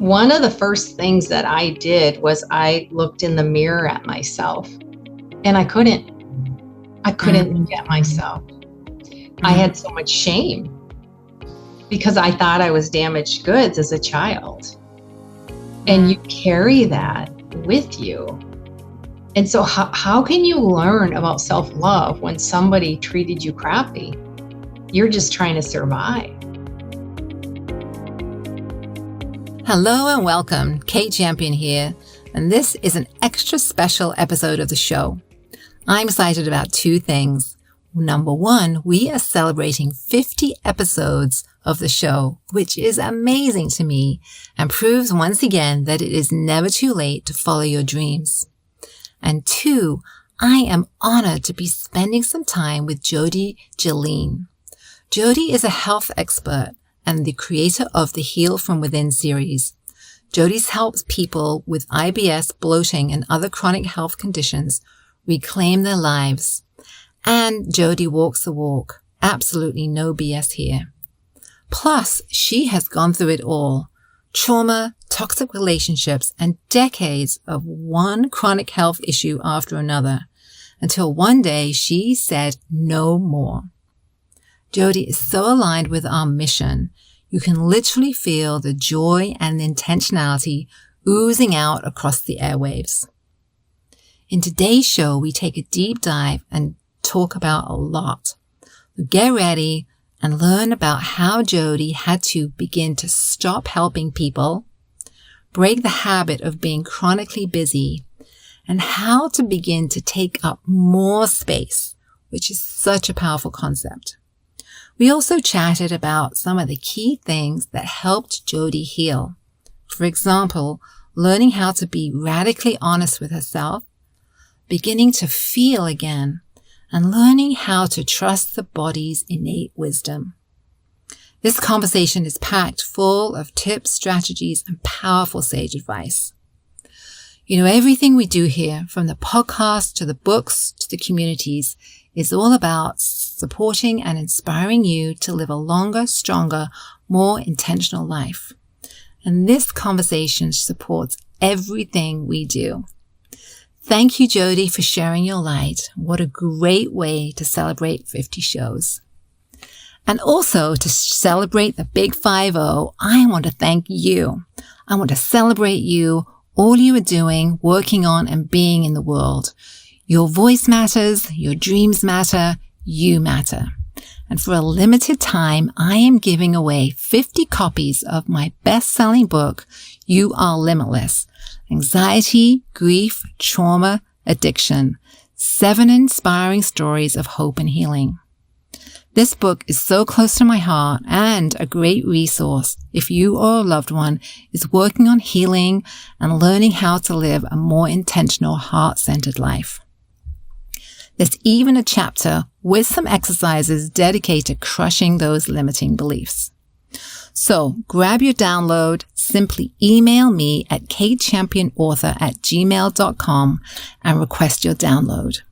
One of the first things that I did was I looked in the mirror at myself and I couldn't look at myself. I had so much shame because I thought I was damaged goods as a child. And you carry that with you. And so how can you learn about self-love when somebody treated you crappy? You're just trying to survive. Hello and welcome, Kate Champion here, and this is an extra special episode of the show. I'm excited about two things. Number one, we are celebrating 50 episodes of the show, which is amazing to me and proves once again that it is never too late to follow your dreams. And two, I am honored to be spending some time with Jodi Geline. Jodi is a health expert and the creator of the Heal from Within series. Jodi's helps people with IBS, bloating, and other chronic health conditions reclaim their lives. And Jodi walks the walk. Absolutely no BS here. Plus, she has gone through it all. Trauma, toxic relationships, and decades of one chronic health issue after another, until one day she said no more. Jodi is so aligned with our mission, you can literally feel the joy and intentionality oozing out across the airwaves. In today's show, we take a deep dive and talk about a lot. So get ready and learn about how Jodi had to begin to stop helping people, break the habit of being chronically busy, and how to begin to take up more space, which is such a powerful concept. We also chatted about some of the key things that helped Jodi heal. For example, learning how to be radically honest with herself, beginning to feel again, and learning how to trust the body's innate wisdom. This conversation is packed full of tips, strategies, and powerful sage advice. You know, everything we do here, from the podcast to the books to the communities, is all about supporting and inspiring you to live a longer, stronger, more intentional life. And this conversation supports everything we do. Thank you, Jodi, for sharing your light. What a great way to celebrate 50 shows. And also to celebrate the big 5-0, I want to thank you. I want to celebrate you, all you are doing, working on, and being in the world. Your voice matters, your dreams matter, you matter. And for a limited time, I am giving away 50 copies of my best-selling book, You Are Limitless: Anxiety, Grief, Trauma, Addiction, 7 inspiring stories of hope and healing. This book is so close to my heart and a great resource if you or a loved one is working on healing and learning how to live a more intentional, heart-centered life. There's even a chapter with some exercises dedicated to crushing those limiting beliefs. So grab your download, simply email me at katechampionauthor@gmail.com and request your download.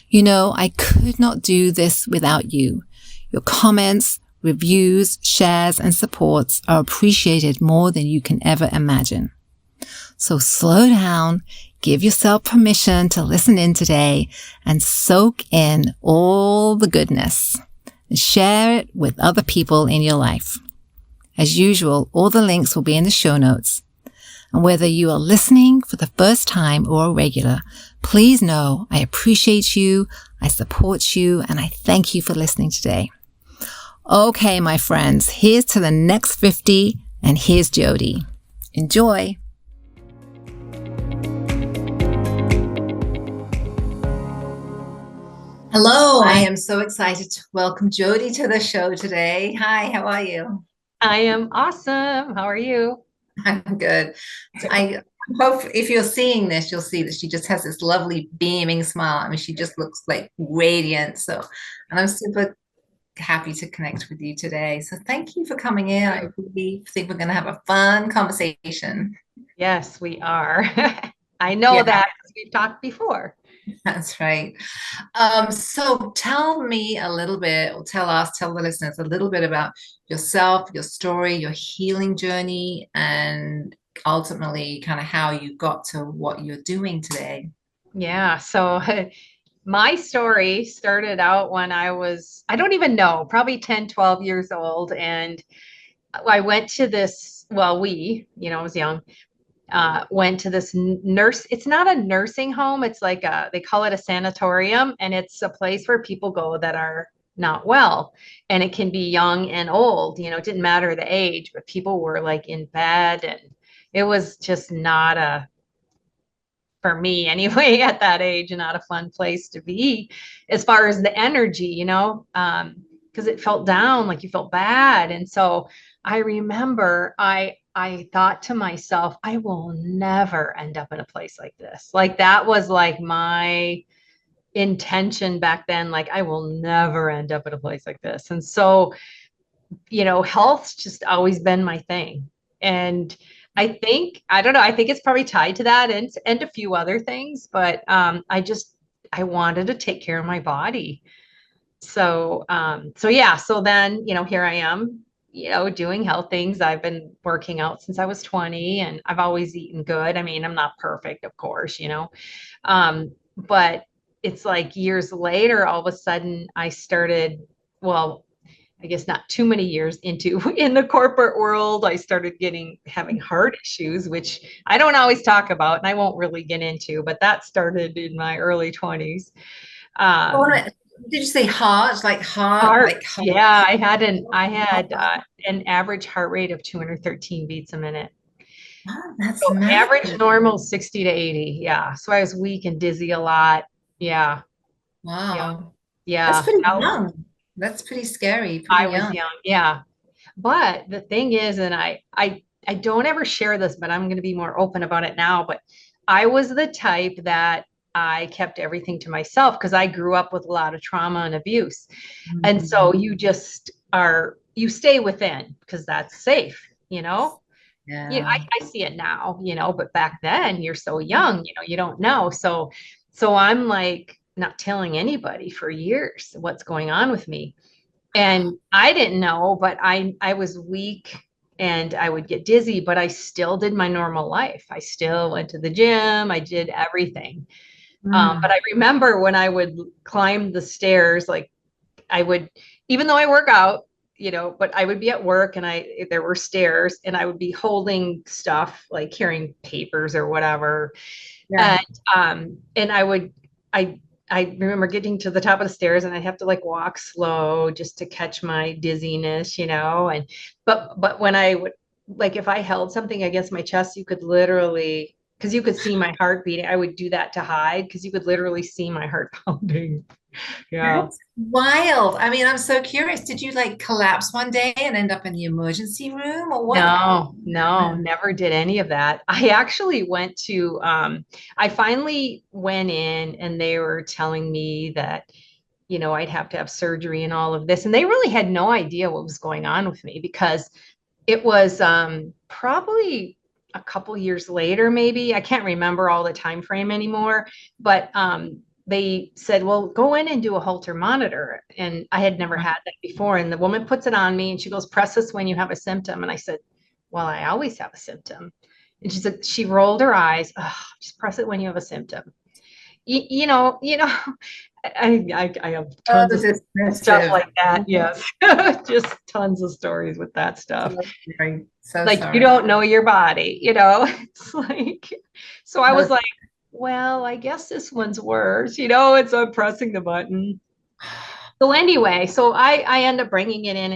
You know, I could not do this without you. Your comments, reviews, shares, and supports are appreciated more than you can ever imagine. So slow down, give yourself permission to listen in today and soak in all the goodness and share it with other people in your life. As usual, all the links will be in the show notes. And whether you are listening for the first time or a regular, please know I appreciate you, I support you, and I thank you for listening today. Okay, my friends, here's to the next 50, and here's Jodi. Enjoy. Hello, I am so excited to welcome Jodi to the show today. Hi, how are you? I am awesome. How are you? I'm good. I hope if you're seeing this, you'll see that she just has this lovely beaming smile. I mean, she just looks like radiant. And I'm super happy to connect with you today. So thank you for coming in. I really think we're going to have a fun conversation. Yes, we are. I know that because we've talked before. That's right. So tell me a little bit, or tell us, tell the listeners a little bit about yourself, your story, your healing journey, and ultimately kind of how you got to what you're doing today. Yeah. So my story started out when I don't even know, probably 10, 12 years old. And I went to this, well, I was young, went to this nurse. It's not a nursing home. It's like they call it a sanatorium. And it's a place where people go that are not well. And it can be young and old, it didn't matter the age, but people were like in bed, and it was just not for me anyway, at that age, not a fun place to be as far as the energy, because it felt down, like you felt bad. And so I remember I thought to myself, I will never end up in a place like this. Like that was like my intention back then. Like I will never end up in a place like this. And so health's just always been my thing. And I don't know, I think it's probably tied to that and a few other things, but I wanted to take care of my body. So yeah, so then, here I am, doing health things. I've been working out since I was 20, and I've always eaten good. I mean, I'm not perfect, of course, but it's like years later, all of a sudden I started, well, I guess not too many years into in the corporate world, I started having heart issues, which I don't always talk about and I won't really get into, but that started in my early 20s. Oh, Um, did you say heart? heart, Like heart? yeah, I had an average heart rate of 213 beats a minute. Oh, that's So average massive. normal 60 to 80. Yeah. So I was weak and dizzy a lot. Yeah. Yeah. Wow. That's Yeah. pretty young. That's pretty scary, pretty I was young. young. Yeah. But the thing is, and I don't ever share this, but I'm going to be more open about it now. But I was the type that I kept everything to myself because I grew up with a lot of trauma and abuse. And Mhm. so you stay within because that's safe, Yeah. I see it now, but back then you're so young, you don't know. So I'm like not telling anybody for years what's going on with me. And I didn't know, but I was weak and I would get dizzy, but I still did my normal life. I still went to the gym. I did everything. But Mm. I remember when I would climb the stairs, like I would, even though I work out, but I would be at work and there were stairs and I would be holding stuff like carrying papers or whatever. Yeah. And I I remember getting to the top of the stairs and I'd have to like walk slow just to catch my dizziness, and but when I would, like, if I held something against my chest, you could literally, because you could see my heart beating. I would do that to hide because you could literally see my heart pounding. Yeah. That's wild. I mean, I'm so curious. Did you like collapse one day and end up in the emergency room or what? No, no, never did any of that. I actually I finally went in and they were telling me that, I'd have to have surgery and all of this. And they really had no idea what was going on with me because it was probably a couple years later, maybe. I can't remember all the time frame anymore, but they said, well, go in and do a Holter monitor. And I had never had that before. And the woman puts it on me and she goes, press this when you have a symptom. And I said, well, I always have a symptom. And she said, she rolled her eyes. Oh, just press it when you have a symptom. You know, I have Oh, tons of stuff dismissive. like that. Yes. Just tons of stories with that stuff. So sorry. So Like you sorry. don't know your body, It's like, so I was No. like, well, I guess this one's worse, and so I'm pressing the button. So anyway, so I end up bringing it in,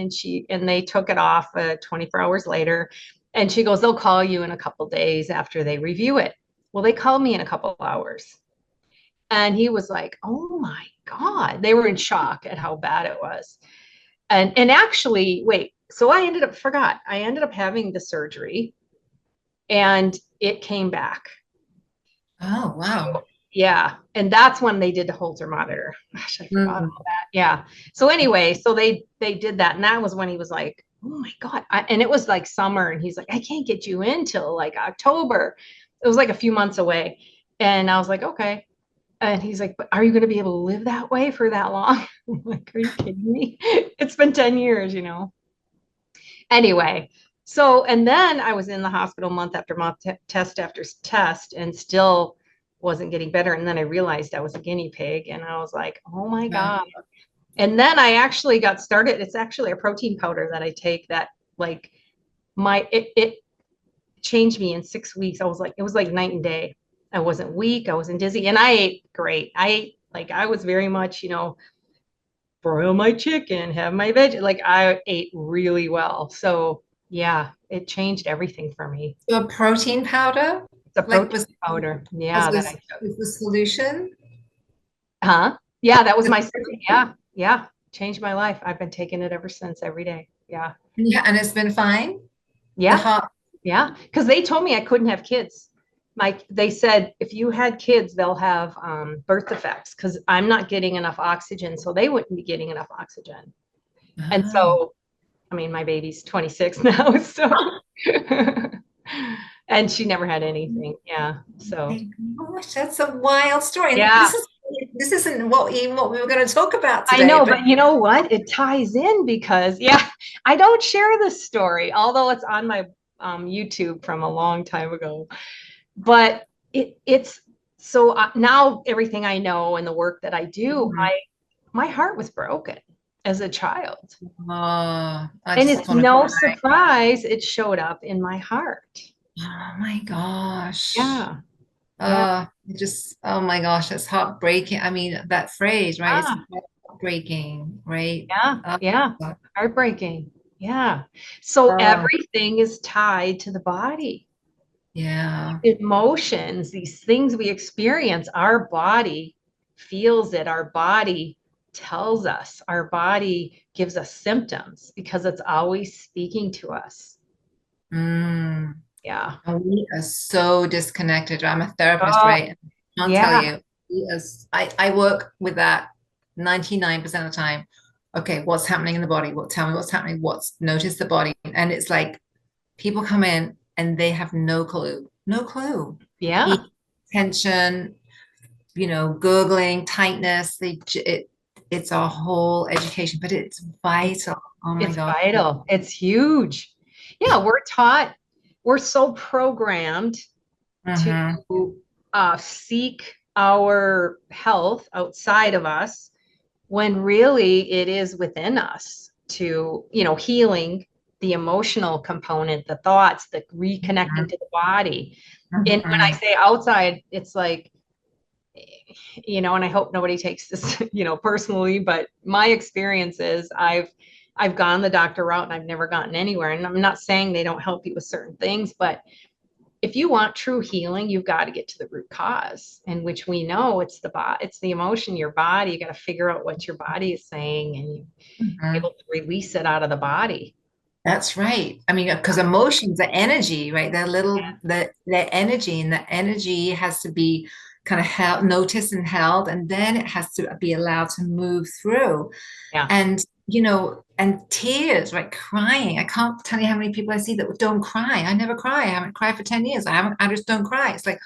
and they took it off 24 hours later, and she goes, they'll call you in a couple days after they review it. Well, they called me in a couple hours, and he was like, oh my God, they were in shock at how bad it was. And actually, wait, so I ended up having the surgery and it came back. Oh, wow. Yeah. And that's when they did the Holter monitor. Gosh, I forgot Mm. all that. Yeah. So anyway, so they did that. And that was when he was like, oh my God. And it was like summer. And he's like, I can't get you in till like October. It was like a few months away. And I was like, okay. And he's like, but are you going to be able to live that way for that long? I'm like, are you kidding me? It's been 10 years, you know? Anyway, so, and then I was in the hospital month after month, test after test, and still wasn't getting better. And then I realized I was a guinea pig, and I was like, oh my God. And then I actually got started. It's actually a protein powder that I take that like it changed me in 6 weeks. I was like, it was like night and day. I wasn't weak. I wasn't dizzy. And I ate great. I ate like I was very much, you know, broil my chicken, have my veg. Like I ate really well. So yeah, it changed everything for me. So a protein powder, It's a like protein powder. as Yeah, that I took. was the solution. Huh? Yeah, that was The- my yeah, yeah. Changed my life. I've been taking it ever since every day. Yeah. Yeah, and it's been fine. The Yeah. heart. Yeah. Because they told me I couldn't have kids. They said if you had kids, they'll have birth defects because I'm not getting enough oxygen. So they wouldn't be getting enough oxygen. And Oh. so, I mean, my baby's 26 now. So, and she never had anything. Yeah. So, My gosh, that's a wild story. And yeah. this isn't what even what we were going to talk about I today, know, but but you know what? It ties in because, yeah, I don't share this story, although it's on my YouTube from a long time ago. But it's so now everything I know and the work that I do, Mhm. my heart was broken as a child. Oh, I And just it's want to no cry. surprise it showed up in my heart. Oh my gosh. Yeah. Yeah. Oh my gosh, that's heartbreaking. I mean, that phrase, right? It's Ah, heartbreaking, right? yeah. Oh, Yeah. Heartbreaking. Yeah. So oh, everything is tied to the body. yeah. Emotions, these things we experience, our body feels it. Our body tells us. Our body gives us symptoms because it's always speaking to us. Mm. Yeah. And we are so disconnected. I'm a therapist, Oh, right? I'll tell yeah. you, I work with that 99% of the time. Okay, what's happening in the body? Tell me what's happening? Notice the body. And it's like people come in and they have no clue, no clue. Yeah. Heat, tension, gurgling, tightness. It's a whole education, but it's vital. Oh my It's God. vital. It's huge. Yeah. We're taught, we're so programmed to Mm-hmm. seek our health outside of us when really it is within us to, you know, healing the emotional component, the thoughts, the reconnecting to the body. And when I Mm-hmm. say outside, it's like, you know, and I hope nobody takes this, you know, personally, but my experience is I've gone the doctor route and I've never gotten anywhere. And I'm not saying they don't help you with certain things, but if you want true healing, you've got to get to the root cause, in which we know it's it's the emotion, your body. You got to figure out what your body is saying, and you Mm-hmm. able to release it out of the body. That's right. I mean, because emotions are energy, right? They're energy, and the energy has to be kind of held, noticed and held, and then it has to be allowed to move through. Yeah, And, and tears, right? Crying. I can't tell you how many people I see that don't cry. I never cry. I haven't cried for 10 years. I just don't cry. It's like,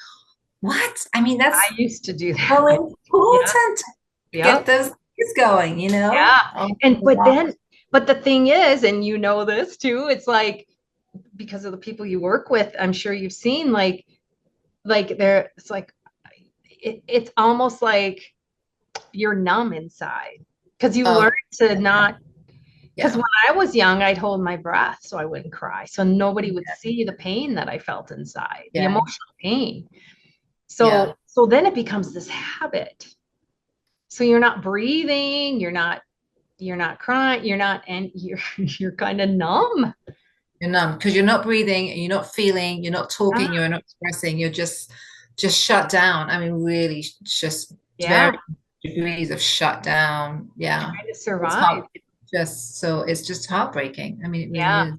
what? I mean, I that's used to do so that. Yeah, important to yeah, get those tears going, you know? yeah. Oh And my God. but the thing is, and you know this too, it's like because of the people you work with, I'm sure you've seen like there, it's like it's almost like you're numb inside because you Oh, learn to not. Because yeah. when I was young, I'd hold my breath so I wouldn't cry. So nobody would see the pain that I felt inside, the Yeah. emotional pain. Yeah. So then it becomes this habit. So you're not breathing, you're not crying, you're not, and you're kind of numb. You're numb because you're not breathing, you're not feeling, you're not talking, Ah, you're not expressing, you're just shut down. I mean, really just yeah, very degrees of shut down. Yeah. trying to It's survive. hard. It's just heartbreaking. I mean, it really Yeah, is.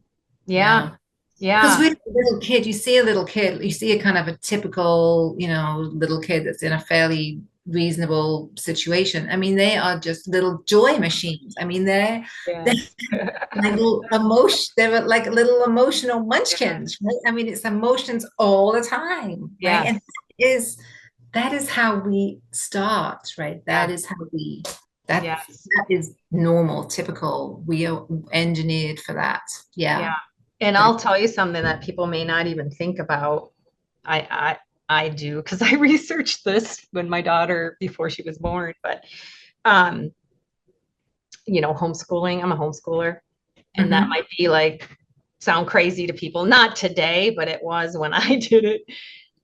yeah, Yeah. Because yeah, with a little kid, you see a little kid, you see a kind of a typical, little kid that's in a fairly reasonable situation. I mean, they are just little joy machines. I mean, they're yes. like little emotion, they were like little emotional Yeah, munchkins, right? I mean, it's emotions all the time, right? yes. And that is how we start, right? That Yeah. is how that Yes. that is normal, typical. We are engineered for that. Yeah. Yeah. And But I'll tell you something that people may not even think about. I I do because I researched this when my daughter before she was born, but um, homeschooling, I'm a homeschooler, and that Mhm. might be like sound crazy to people. Not today, but it was when I did it.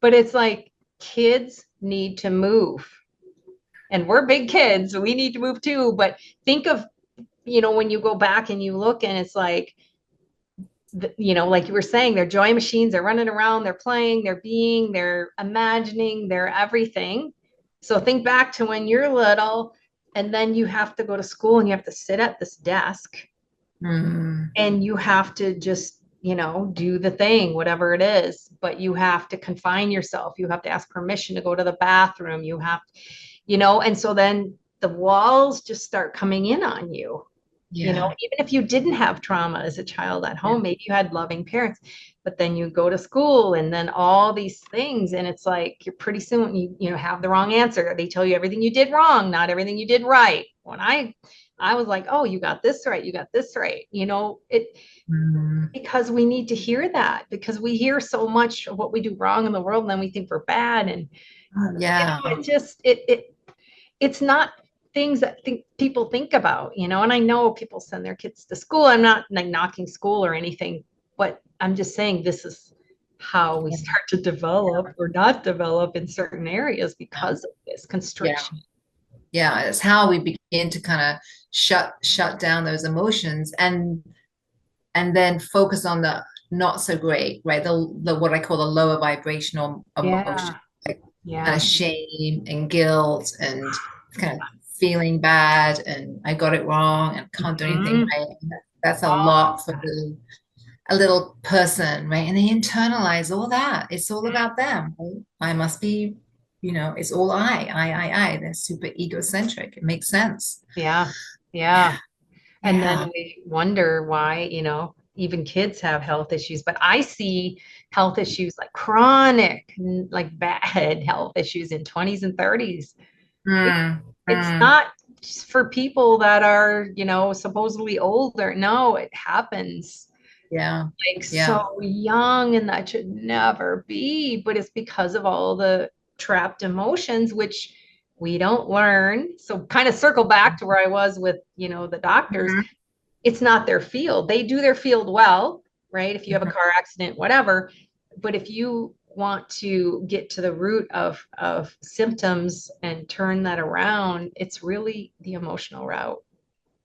But it's like kids need to move. And we're big kids, so we need to move too. But think of, when you go back and you look and it's like, like you were saying, they're joy machines, they're running around, they're playing, they're imagining, they're everything. So think back to when you're little, and then you have to go to school and you have to sit at this desk Mm. and you have to just, do the thing, whatever it is, but you have to confine yourself. You have to ask permission to go to the bathroom. And so then the walls just start coming in on you. Yeah. Even if you didn't have trauma as a child at Yeah. home, maybe you had loving parents, but then you go to school and then all these things, and it's like you're pretty soon you have the wrong answer. They tell you everything you did wrong, not everything you did right. When I was like, oh, you got this right, you got this right. Mm. Because we need to hear that because we hear so much of what we do wrong in the world, and then we think we're bad, and Yeah. it just it's not things that people think about, and I know people send their kids to school. I'm not like knocking school or anything, but I'm just saying this is how we start to develop or not develop in certain areas because of this Yeah. constriction. Yeah. It's how we begin to kind of shut down those emotions and then focus on the not so great, right? The what I call the lower vibrational emotion, Yeah. like kind Yeah. of shame and guilt and kind of feeling bad and I got it wrong and can't do anything Mhm. right. That's a Oh, lot for a little person, right? And they internalize all that. It's all about them. Right? I must be, it's all I. They're super egocentric. It makes sense. yeah. Yeah. And then Yeah. we wonder why, even kids have health issues. But I see health issues like chronic, like bad health issues in 20s and 30s. It, Mm, it's mm, not just for people that are, supposedly older. No, it happens yeah. like Yeah. so young, and that should never be. But it's because of all the trapped emotions, which we don't learn. So kind of circle back to where I was with, the doctors. Mhm, It's not their field. They do their field well, right? If you have a mhm. car accident, whatever. But if you want to get to the root of symptoms and turn that around, it's really the emotional route.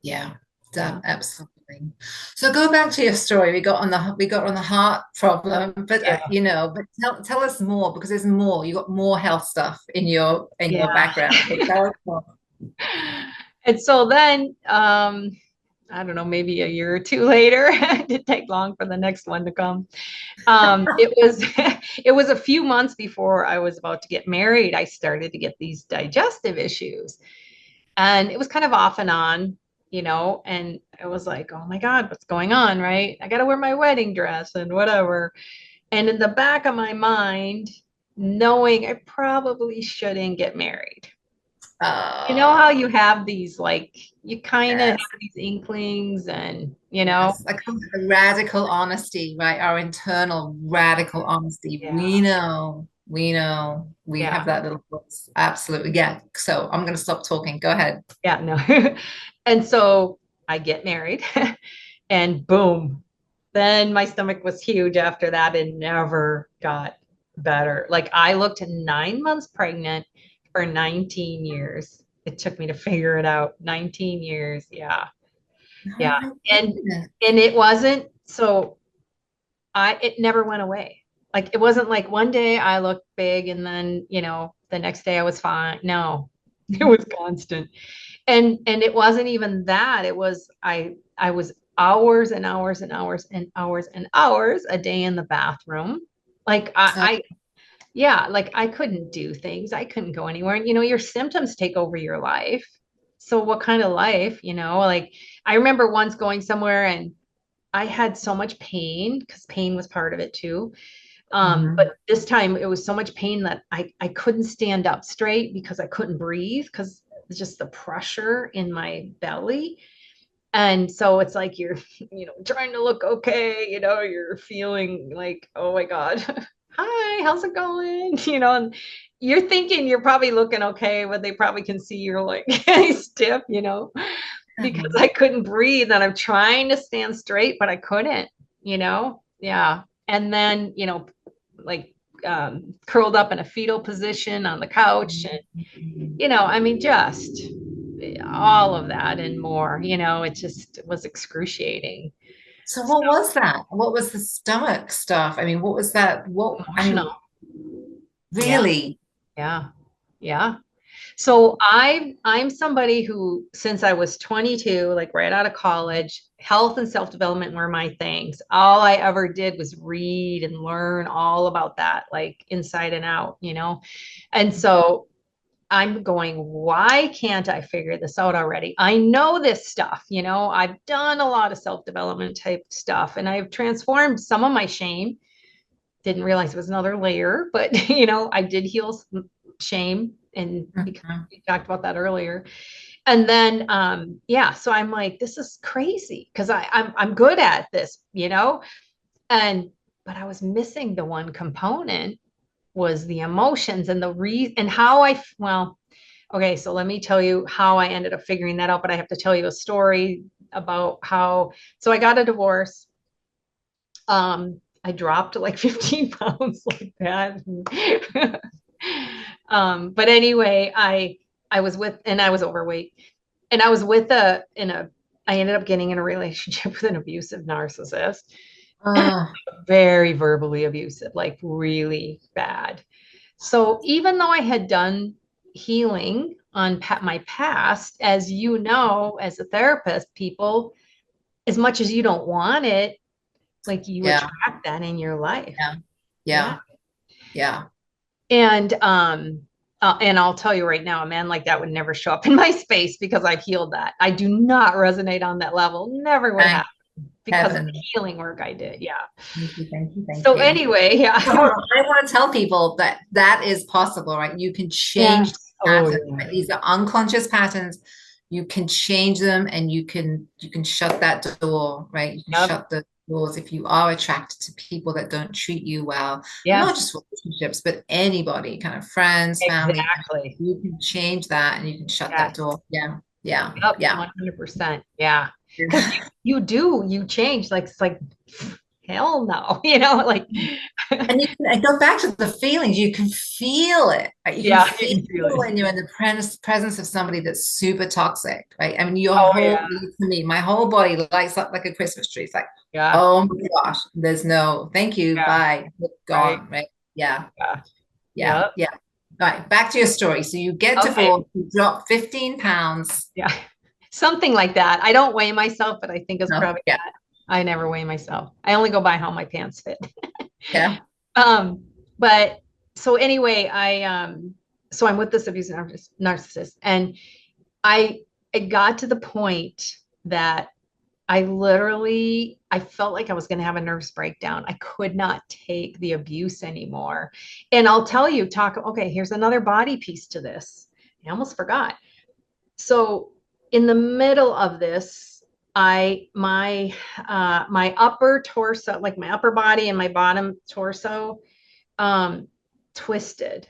Yeah, Yeah. absolutely. So go back to your story. We got on the heart problem, but Yeah. but tell us more because there's more. You got more health stuff in your Yeah. background. So tell us more. And so then I don't know, maybe a year or two later, it didn't take long for the next one to come. It was it was a few months before I was about to get married. I started to get these digestive issues. And it was kind of off and on, and it was like, oh my God, what's going on? Right. I got to wear my wedding dress and whatever. And in the back of my mind, knowing I probably shouldn't get married. You know how Oh, you have these, like, you kind of have yes, these inklings and, yes. I call it the radical honesty, right? Our internal radical honesty. yeah, We know, we yeah, have that little voice. Absolutely. Yeah. So I'm going to stop talking. Go ahead. yeah, no. And so I get married and boom, then my stomach was huge after that and never got better. Like I looked 9 months pregnant for 19 years. It took me to figure it out. 19 years. Yeah. Oh Yeah. my And goodness. and it wasn't so it never went away. Like it wasn't like one day I looked big and then, the next day I was fine. No. It was constant. And it wasn't even that. It was I was hours and hours and hours and hours and hours a day in the bathroom. Like Oh, yeah, like I couldn't do things. I couldn't go anywhere. And your symptoms take over your life. So what kind of life, like I remember once going somewhere and I had so much pain because pain was part of it too. Mhm. But this time it was so much pain that I couldn't stand up straight because I couldn't breathe because it's just the pressure in my belly. And so it's like you're, trying to look okay, you're feeling like, oh my God, hi, how's it going? And you're thinking you're probably looking okay, but they probably can see you're like stiff, because I couldn't breathe and I'm trying to stand straight, but I couldn't. Yeah. And then, like curled up in a fetal position on the couch. And, I mean, just all of that and more, it just was excruciating. So So what was that? What was the stomach stuff? I mean, what was that? I mean, emotional. Yeah. really? Yeah. Yeah. So I'm somebody who, since I was 22, like right out of college, health and self-development were my things. All I ever did was read and learn all about that, like inside and out. And so I'm going, why can't I figure this out already? I know this stuff, I've done a lot of self-development type stuff and I've transformed some of my shame. Didn't realize it was another layer, but I did heal shame, and because Mhm. we talked about that earlier. And then yeah, so I'm like, this is crazy because I'm good at this. And but I was missing the one component was the emotions and the and how well, okay, so let me tell you how I ended up figuring that out, but I have to tell you a story about how, so I got a divorce. I dropped like 15 pounds like that. But anyway, I was with, and I was overweight, and I was with I ended up getting in a relationship with an abusive narcissist, Ah, very verbally abusive, like really bad. So even though I had done healing on my past, as you know, as a therapist, people, as much as you don't want it, like you yeah, attract that in your life. yeah, Yeah. yeah, yeah. And I'll tell you right now, a man like that would never show up in my space because I've healed that. I do not resonate on that level. Never would Thank happen because of the heaven. healing work I did. Yeah. Thank you, thank you, thank So you. anyway, So yeah. hold on. I want to tell people that that is possible, right? You can change Yes. the Oh patterns, yeah. right? These are unconscious patterns. You can change them and you can shut that door, right? You can Yep. shut the doors if you are attracted to people that don't treat you well. And not Yes. just relationships, but anybody, kind of friends, family. Exactly. You can change that and you can shut that Yes. door. Yeah, yeah, Yep. yeah. 100%. Yeah. Because you change. Like it's like hell no. Like And you can go back to the feelings. You can feel it, right? You can yeah, you feel can feel it. when you're in the presence of somebody that's super toxic, right? I mean, your Oh whole, yeah. to me, my whole body lights up like a Christmas tree. It's like, Yeah. oh my gosh, there's no, thank you, Yeah. bye, Right. gone, right? Yeah, Yeah. yeah, Yep. yeah. All right, back to your story. So you get Okay. divorced, you drop 15 pounds. Yeah. Something like that. I don't weigh myself, but I think it's No, probably yeah, that. I never weigh myself. I only go by how my pants fit. yeah. Um, but so anyway, so I'm with this abusive narcissist, and I I got to the point that I felt like I was going to have a nervous breakdown. I could not take the abuse anymore. And I'll tell you, okay, here's another body piece to this. I almost forgot. So in the middle of this, my upper torso, like my upper body and my bottom torso, um twisted.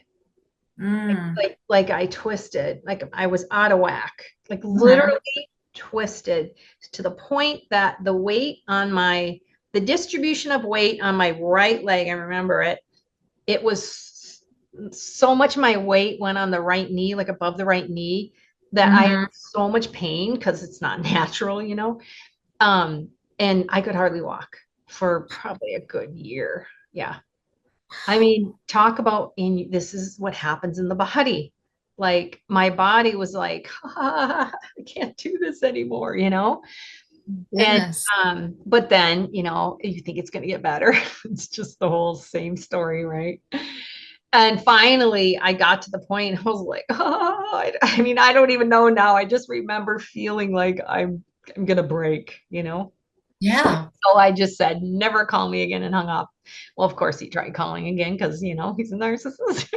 Mm, Like I twisted, like I was out of whack, like mhm, literally twisted to the point that the distribution of weight on my right leg, I remember it was so much, my weight went on the right knee, like above the right knee, that I had mhm. so much pain because it's not natural. Um, and I could hardly walk for probably a good year. Yeah. I mean, talk about this is what happens in the body. Like my body was like, I can't do this anymore. And Goodness. but then, you think it's gonna get better. It's just the whole same story, right? And finally I got to the point, I was like, I mean, I don't even know now. I just remember feeling like I'm gonna break. Yeah. So I just said, never call me again, and hung up. Well, of course he tried calling again because, he's a narcissist.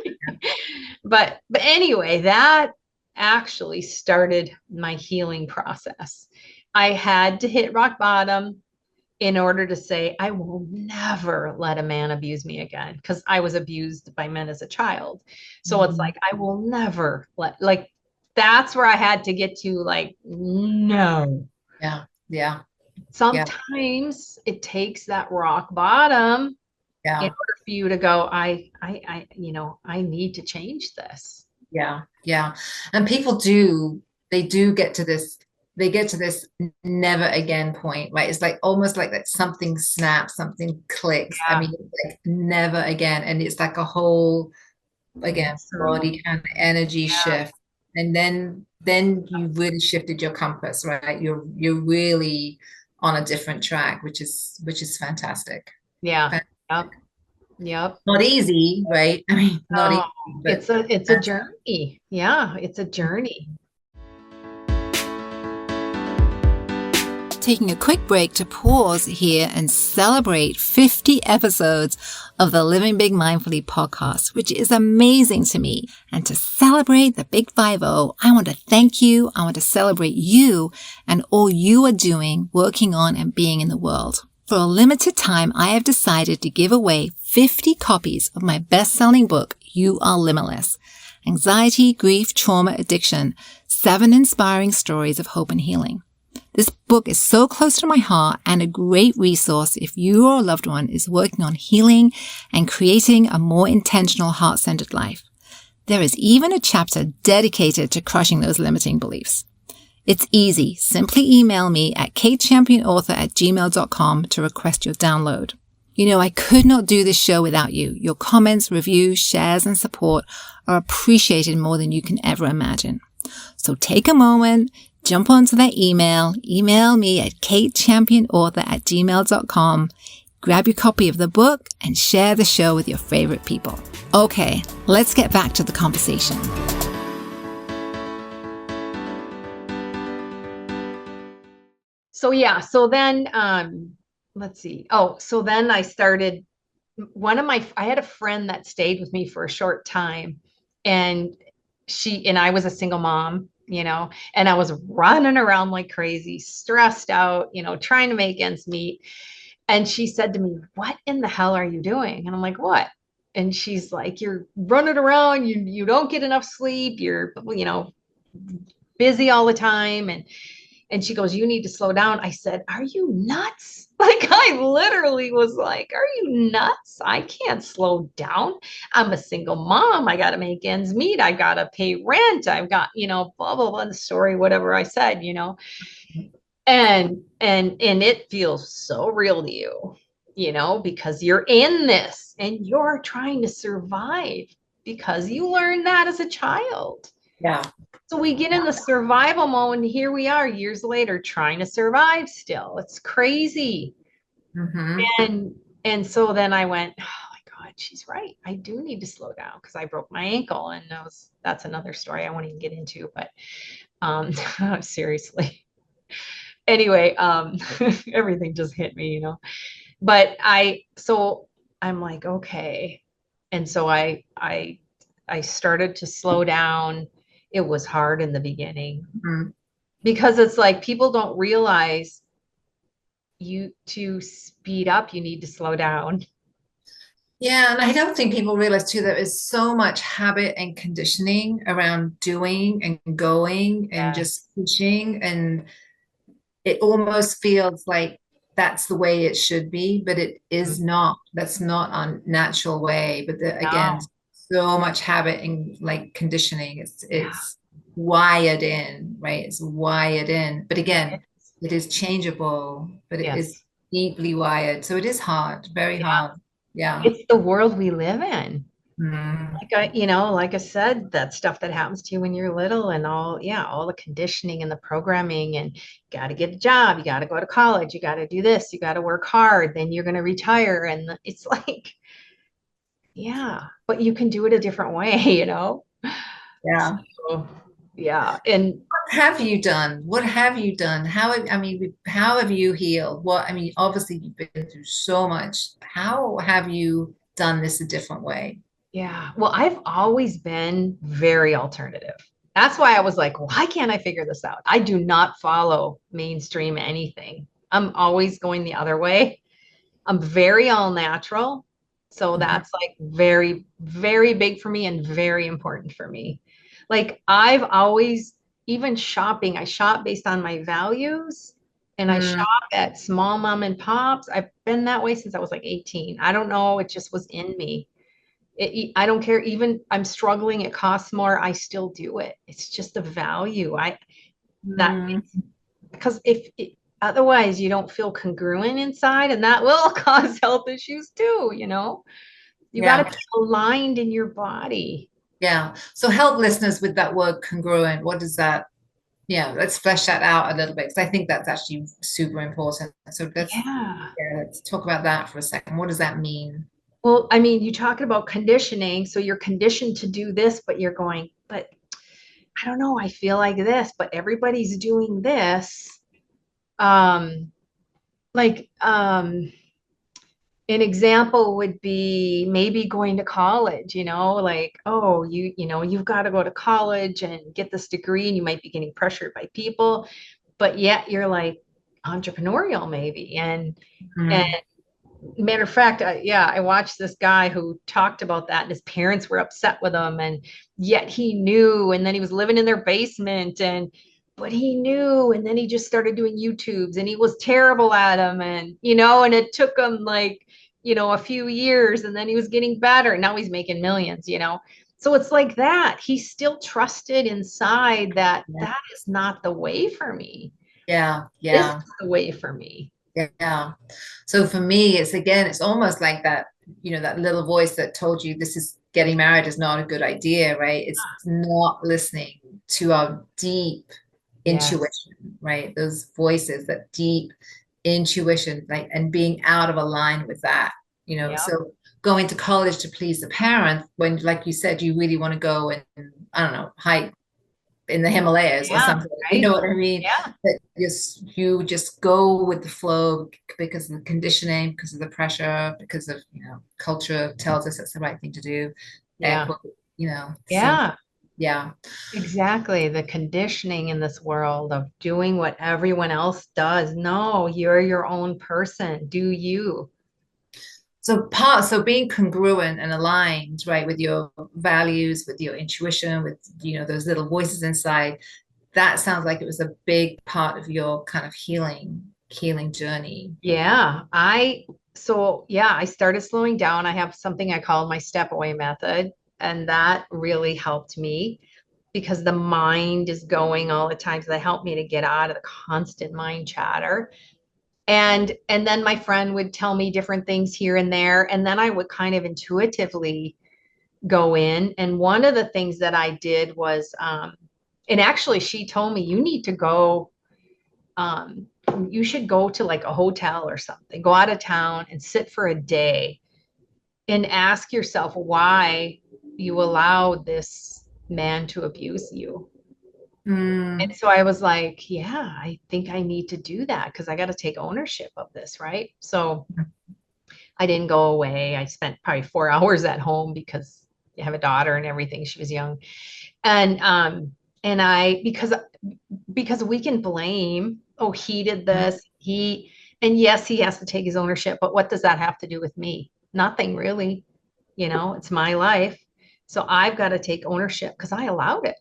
But anyway, that actually started my healing process. I had to hit rock bottom in order to say, I will never let a man abuse me again, because I was abused by men as a child. So it's Mhm. like, I will never let, like, that's where I had to get to, like, no. Yeah. Yeah. Yeah. Sometimes it takes that rock bottom in Yeah. order for you to go, I need to change this. Yeah. Yeah. And people do, they do get to this, they get to this never again point, right? It's like almost like that something snaps, something clicks. I Yeah. mean, it's like never again. And it's like a whole, again, Visceral. body kind of energy Yeah. shift. And then you really shifted your compass, right? You're really on a different track, which is fantastic. Yeah. Fan- Yep. Yep. Not easy, right? I mean, not Oh, easy, but it's a journey. Yeah, it's a journey. taking a quick break to pause here and celebrate 50 episodes of the Living Big Mindfully podcast, which is amazing to me. And to celebrate the Big 50, I want to thank you. I want to celebrate you and all you are doing, working on, and being in the world. For a limited time, I have decided to give away 50 copies of my best-selling book, You Are Limitless. Anxiety, Grief, Trauma, Addiction, 7 inspiring stories of hope and healing. This book is so close to my heart and a great resource if you or a loved one is working on healing and creating a more intentional, heart-centered life. There is even a chapter dedicated to crushing those limiting beliefs. It's easy. Simply email me at katechampionauthor@gmail.com to request your download. I could not do this show without you. Your comments, reviews, shares, and support are appreciated more than you can ever imagine. So take a moment, jump onto that email me at katechampionauthor@gmail.com, grab your copy of the book, and share the show with your favorite people. Okay, let's get back to the conversation. So yeah, so then let's see. Oh, so then I started I had a friend that stayed with me for a short time, and I was a single mom, and I was running around like crazy, stressed out, trying to make ends meet. And she said to me, "What in the hell are you doing?" And I'm like, "What?" And she's like, "You're running around, you don't get enough sleep, you're, busy all the time." And she goes, "You need to slow down." I said, "Are you nuts?" Like, I literally was like, "Are you nuts? I can't slow down. I'm a single mom. I got to make ends meet. I got to pay rent. I've got, blah, blah, blah, the story, whatever I said, and it feels so real to you, because you're in this and you're trying to survive because you learned that as a child. Yeah. So we get in the survival mode, and here we are years later trying to survive still. It's crazy. Mm-hmm. And so then I went, oh my God, she's right. I do need to slow down because I broke my ankle, and that's another story I won't even get into, but seriously. Anyway, everything just hit me, But I'm like, okay. And so I started to slow down. It was hard in the beginning, Mm-hmm. because it's like people don't realize, you to speed up, you need to slow down. Yeah, and I don't think people realize too, there is so much habit and conditioning around doing and going and Yes. just pushing, and it almost feels like that's the way it should be, but it is not. That's not a natural way. But again, No. so much habit and like conditioning. It's Yeah. it's wired in, right? It's wired in. But again, it is changeable, but it is Yes. deeply wired. So it is hard, very Yeah. hard. Yeah. It's the world we live in. Mm. Like I said, that stuff that happens to you when you're little, and all the conditioning and the programming, and you got to get a job, you got to go to college, you got to do this, you got to work hard, then you're going to retire. And it's like, yeah, but you can do it a different way, Yeah. So, Yeah. And What have you done? What have you done? I mean, how have you healed? I mean, obviously you've been through so much. How have you done this a different way? yeah, well, I've always been very alternative. That's why I was like, why can't I figure this out? I do not follow mainstream anything. I'm always going the other way. I'm very all natural. So Mhm. that's like very, very big for me and very important for me. Like I've always, even shopping, I shop based on my values and I Mm, shop at small mom and pops. I've been that way since I was like 18. I don't know. It just was in me. I don't care. Even I'm struggling, it costs more. I still do it. It's just a value. That mm, because if it, otherwise you don't feel congruent inside and that will cause health issues too, you know. You got to yeah, be aligned in your body. yeah. So help listeners with that word congruent. What does that? Yeah, let's flesh that out a little bit because I think that's actually super important. So Yeah. let's talk about that for a second. What does that mean? Well, I mean, you talking about conditioning, so you're conditioned to do this, but you're going, but I don't know, I feel like this, but everybody's doing this. Um like an example would be maybe going to college, you know, like, oh, you know, you've got to go to college and get this degree and you might be getting pressured by people, but yet you're like entrepreneurial maybe. And Mm, matter of fact, yeah, I watched this guy who talked about that, and his parents were upset with him, and yet he knew. And then he was living in their basement, and but he knew. And then he just started doing YouTubes, and he was terrible at them, and you know, and it took him like a few years, and then he was getting better. And now he's making millions, you know. So it's like that. He still trusted inside that yeah, that is not the way for me. yeah, This is yeah. the way for me. Yeah. So for me, it's again, it's almost like that, that little voice that told you this is getting married is not a good idea, right? It's not listening to our deep Yes. intuition, right? Those voices, that deep intuition, like, and being out of a line with that, Yep. so going to college to please the parents when, like you said, you really want to go and, I don't know, hike in the Himalayas or Yeah. something. You Right. know what I mean? Yeah. That you just go with the flow because of the conditioning, because of the pressure, because of culture tells us that's the right thing to do. Air Yeah. quote, same. Yeah. Yeah. Exactly. The conditioning in this world of doing what everyone else does. No, you're your own person. Do you? So being congruent and aligned, right, with your values, with your intuition, with those little voices inside, that sounds like it was a big part of your kind of healing journey. Yeah. I started slowing down. I have something I call my step away method, and that really helped me because the mind is going all the time. So that helped me to get out of the constant mind chatter. And then my friend would tell me different things here and there, and then I would kind of intuitively go in. And one of the things that I did was and actually she told me you need to go um you should go to like a hotel or something, go out of town and sit for a day and ask yourself why you allowed this man to abuse you. And Mm, so I was like, yeah, I think I need to do that because I got to take ownership of this, right? So I didn't go away. I spent probably 4 hours at home because I have a daughter and everything. She was young. And I because we can blame, oh, he did this, and yes, he has to take his ownership, but what does that have to do with me? Nothing really. It's my life. So I've got to take ownership because I allowed it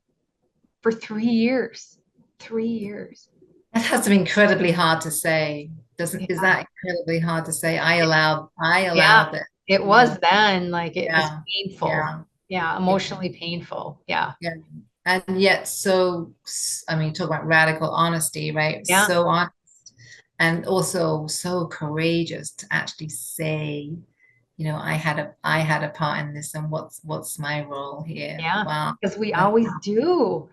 for 3 years. 3 years. that has to be incredibly hard to say. Doesn't Is Yeah. that incredibly hard to say? I allowed Yeah. that. It Yeah, was then like it was yeah, painful. yeah, Yeah, yeah, emotionally painful. Yeah. yeah. And yet, I mean, talk about radical honesty, right? Yeah. So honest, and also so courageous to actually say, I had a part in this, and what's my role here? Yeah. Wow. Because we That, always do,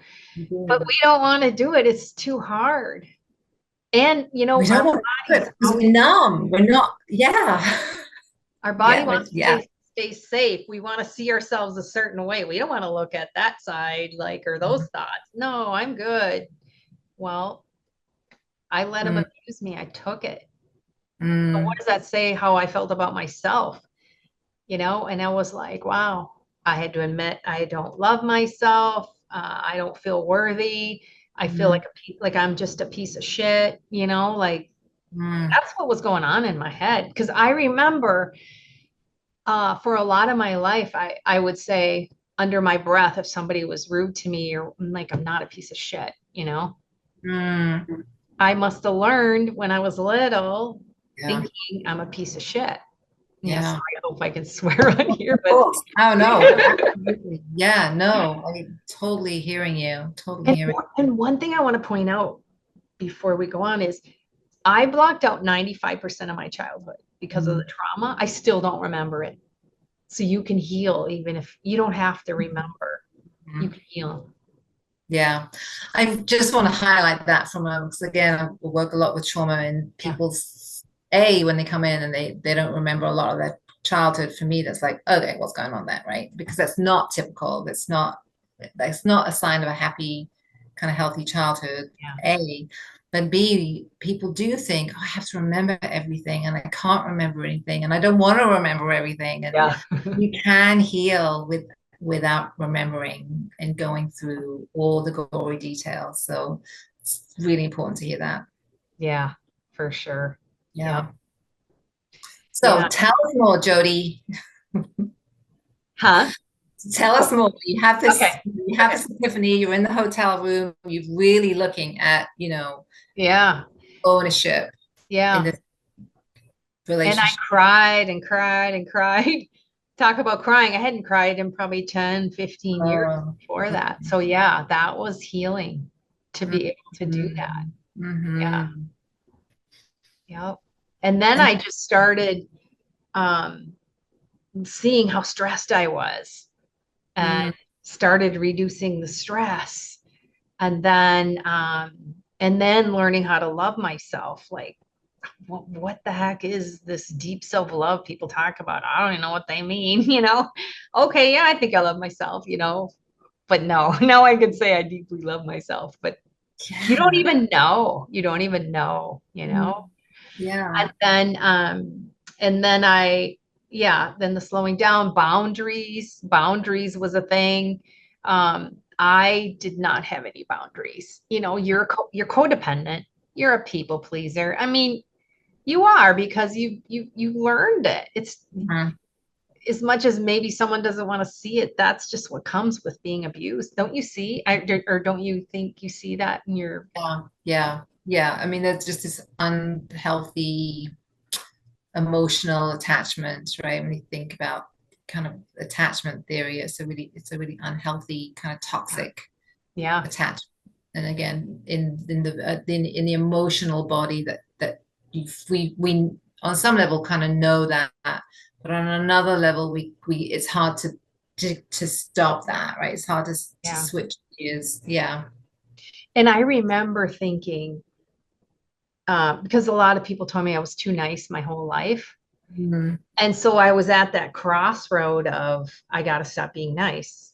but we we don't want to do it. It's too hard. And don't our want to do bodies it because we're always numb. We're not, yeah. our body Yeah, wants to yeah. stay stay safe. We want to see ourselves a certain way. We don't want to look at that side, like, or those thoughts. No, I'm good. Well, I let him abuse me. I took it. So what does that say how I felt about myself? And I was like, wow, I had to admit I don't love myself. I don't feel worthy. I feel like I'm just a piece of shit, like that's what was going on in my head. Because I remember for a lot of my life, I would say under my breath if somebody was rude to me or like I'm not a piece of shit, I must have learned when I was little thinking I'm a piece of shit. Yeah, sorry, I hope I can swear on here, but oh no, absolutely. Yeah, no, I'm totally hearing you. And one thing I want to point out before we go on is I blocked out 95% of my childhood because of the trauma. I still don't remember it. So you can heal even if you don't have to remember. You can heal. Yeah, I just want to highlight that because again, I work a lot with trauma and people's when they come in and they don't remember a lot of their childhood. For me, that's like, okay, what's going on there, right? Because that's not typical. That's not a sign of a happy, kind of healthy childhood. But B, people do think, oh, I have to remember everything, and I can't remember anything, and I don't want to remember everything. And you can heal without remembering and going through all the gory details. So it's really important to hear that. Yeah, for sure. Yeah. So tell us more, Jody. Huh? Tell us more. You have this, you have this epiphany, you're in the hotel room, you're really looking at, ownership in this relationship. And I cried and cried and cried. Talk about crying. I hadn't cried in probably 10, 15 years before that. So that was healing to be able to do that. Yeah. Yep. And then I just started seeing how stressed I was and started reducing the stress. And then learning how to love myself. Like, what the heck is this deep self-love people talk about? I don't even know what they mean, Okay, yeah, I think I love myself, but no, now I can say I deeply love myself, but you don't even know. You don't even know, Yeah. And then then the slowing down, boundaries was a thing. I did not have any boundaries. You're codependent. You're a people pleaser. I mean, you are because you learned it. It's as much as maybe someone doesn't want to see it. That's just what comes with being abused. Don't you see? Or don't you think you see that in your? Yeah. I mean, there's just this unhealthy emotional attachment, right? When you think about kind of attachment theory, it's a really unhealthy kind of toxic attachment. And again, in the emotional body that we on some level kind of know that, but on another level we it's hard to stop that, right? It's hard to switch gears. And I remember thinking, because a lot of people told me I was too nice my whole life. And so I was at that crossroad of, I got to stop being nice.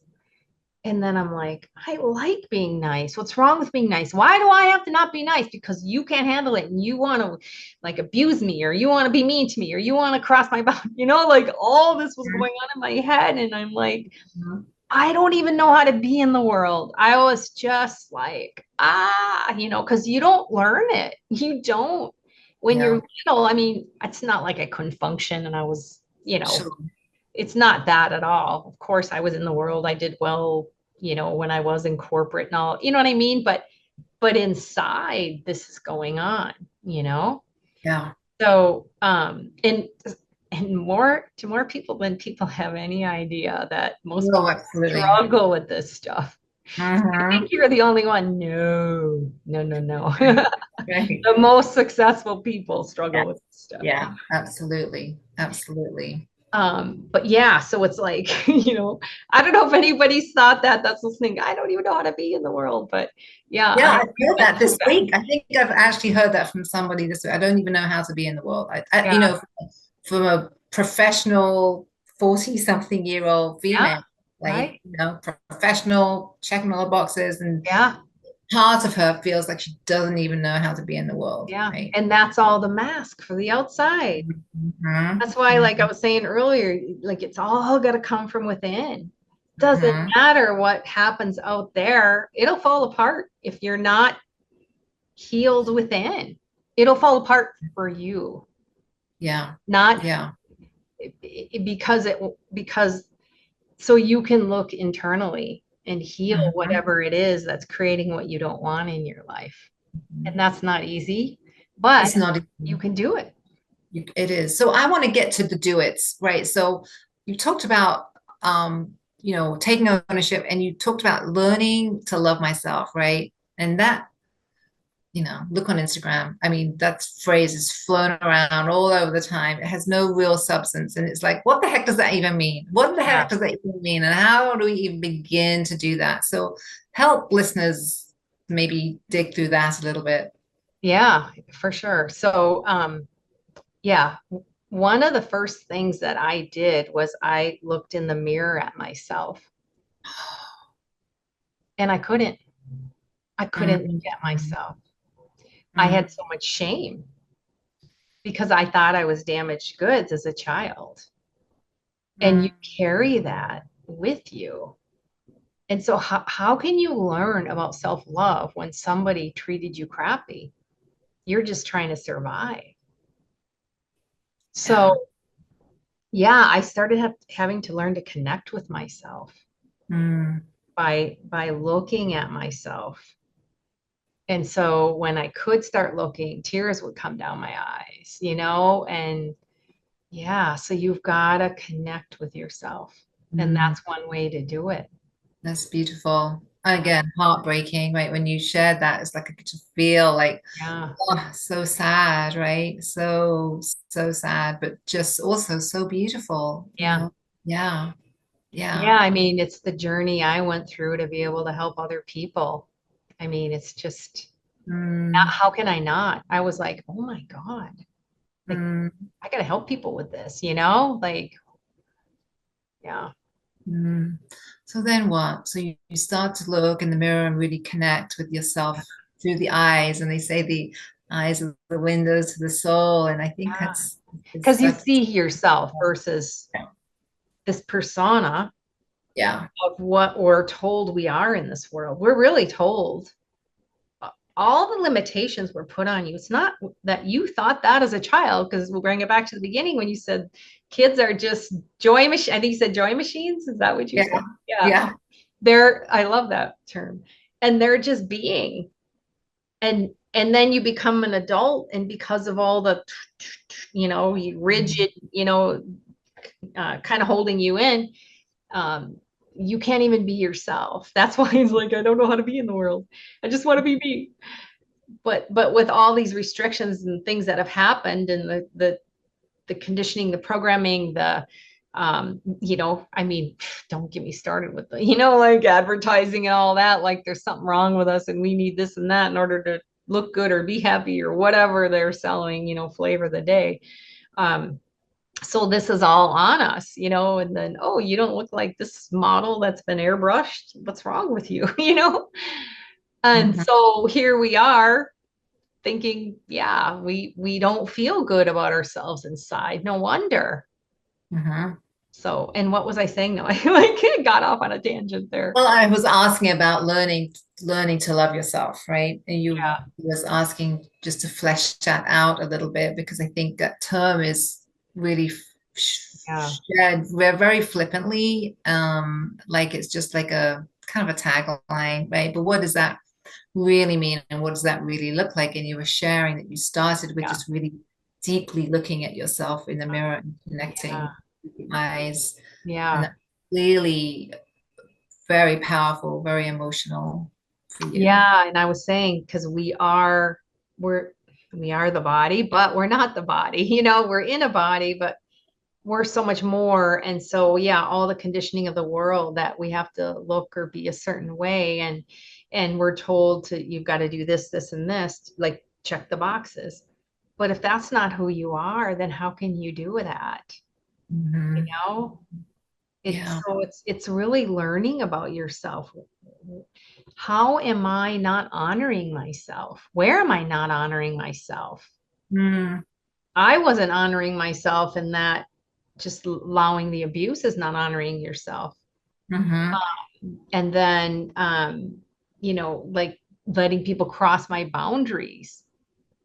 And then I'm like, I like being nice. What's wrong with being nice? Why do I have to not be nice? Because you can't handle it and you want to like abuse me, or you want to be mean to me, or you want to cross my boundary, like all this was going on in my head. And I'm like, I don't even know how to be in the world. I was just like, because you don't learn it. You don't. When you're little, I mean, it's not like I couldn't function and I was, it's not that at all. Of course, I was in the world. I did well, when I was in corporate and all, you know what I mean? But inside, this is going on, Yeah. So, and more people than people have any idea that most people struggle with this stuff. I think you're the only one. No. The most successful people struggle with this stuff. Yeah, absolutely. But so it's like, I don't know if anybody's thought that's listening. I don't even know how to be in the world, but I heard that this week. I think I've actually heard that from somebody this week. I don't even know how to be in the world. From a professional 40 something year old Yeah. female, like, Right. professional, checking all the boxes, and Yeah. part of her feels like she doesn't even know how to be in the world, Yeah. right? And that's all the mask for the outside. Mhm, That's why, like I mhm, was saying earlier, like it's all got to come from within. Doesn't mhm. matter what happens out there, it'll fall apart if you're not healed within. It'll fall apart for you, Yeah, not yeah. because so you can look internally and heal Mhm, whatever it is that's creating what you don't want in your life. And mhm. that's not easy, but It's not you easy. can do it. It is. So I want to get to the do it's, right? So you talked about taking ownership, and you talked about learning to love myself, right? And that, look on Instagram. I mean, that phrase is flown around all over the time. It has no real substance. And it's like, what the heck does that even mean? What the Yeah. heck does that even mean? And how do we even begin to do that? So help listeners maybe dig through that a little bit. Yeah, for sure. So, yeah, one of the first things that I did was I looked in the mirror at myself and I couldn't look at Mhm. myself. I Mhm. had so much shame because I thought I was damaged goods as a child. And you Mhm. carry that with you. And so how can you learn about self-love when somebody treated you crappy? You're just trying to survive. Yeah. So, yeah, I started having to learn to connect with myself Mm. by looking at myself. And so when I could start looking, tears would come down my eyes, and yeah, so you've got to connect with yourself. And Mm. that's one way to do it. That's beautiful. Again, heartbreaking, right? When you shared that, it's like I could just feel like, Yeah. oh, so sad, right? So, so sad, but just also so beautiful, Yeah. Yeah, yeah. Yeah. I mean, it's the journey I went through to be able to help other people. I mean, it's just, Mm, how can I not? I was like, oh my God, like, mm, I got to help people with this, like, yeah. mm. So then what? So you start to look in the mirror and really connect with yourself through the eyes, and they say the eyes are the windows to the soul, and I think Yeah. it's Because you such, see yourself versus this persona yeah, of what we're told we are in this world. We're really told all the limitations were put on you. It's not that you thought that as a child, because we'll bring it back to the beginning when you said kids are just joy machine. I think you said joy machines. Is that what you yeah, said? Yeah. yeah. I love that term. And they're just being. And then you become an adult, and because of all the rigid, kind of holding you in, um, you can't even be yourself. That's why he's like, I don't know how to be in the world. I just want to be me. But with all these restrictions and things that have happened, and the conditioning, the programming, I mean, don't get me started with the, like advertising and all that, like there's something wrong with us and we need this and that in order to look good or be happy or whatever they're selling, flavor of the day. Um, so this is all on us, and then, oh, you don't look like this model that's been airbrushed. What's wrong with you? And Mhm, so here we are thinking, yeah, we don't feel good about ourselves inside. No wonder. mhm. So, and what was I saying? No, I like got off on a tangent there. Well, I was asking about learning to love yourself, right? And you Yeah, was asking just to flesh that out a little bit, because I think that term is really yeah, shared very flippantly, like it's just like a kind of a tagline, right? But what does that really mean, and what does that really look like? And you were sharing that you started with yeah, just really deeply looking at yourself in the mirror and yeah, connecting with the eyes, and yeah, that really very powerful, very emotional for you. yeah. And I was saying, because we're we are the body, but we're not the body. We're in a body, but we're so much more. And so, yeah, all the conditioning of the world that we have to look or be a certain way, and we're told to, you've got to do this, this, and this, like check the boxes. But if that's not who you are, then how can you do that? you Mm-hmm. know? Yeah. It's really learning about yourself. How am I not honoring myself? Where am I not honoring myself? Mm-hmm. I wasn't honoring myself, and that just allowing the abuse is not honoring yourself. And then like letting people cross my boundaries,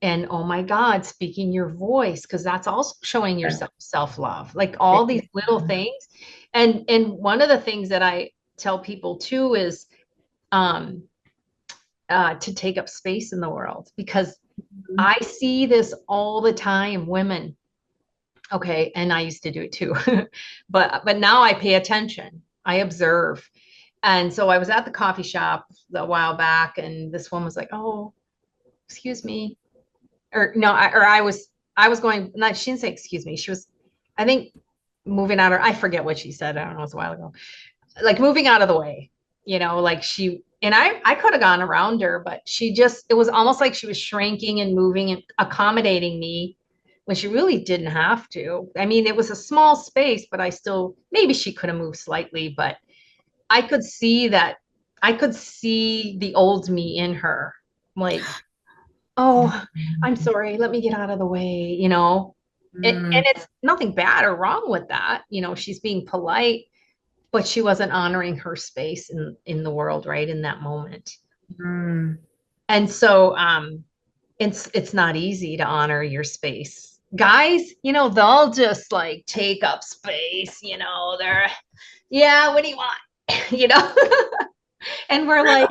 and oh my God, speaking your voice, because that's also showing yourself self-love, like all these little things. And one of the things that I tell people too is um to take up space in the world, because I see this all the time, women. Okay, and I used to do it too. But now I pay attention. I observe. And so I was at the coffee shop a while back, and this woman was like, "Oh, excuse me." Or no, I was going, not, she didn't say excuse me. She was, I think, moving out, or I forget what she said. I don't know, it was a while ago. Like moving out of the way, like she, and I could have gone around her, but it was almost like she was shrinking and moving and accommodating me when she really didn't have to. I mean, it was a small space, but I still, maybe she could have moved slightly, but I could see that, I could see the old me in her. Like, oh, I'm sorry, let me get out of the way. And it's nothing bad or wrong with that. She's being polite, but she wasn't honoring her space in the world right in that moment. Mm-hmm. And so it's not easy to honor your space. Guys, they'll just like take up space, they're, yeah, what do you want? you know and we're like,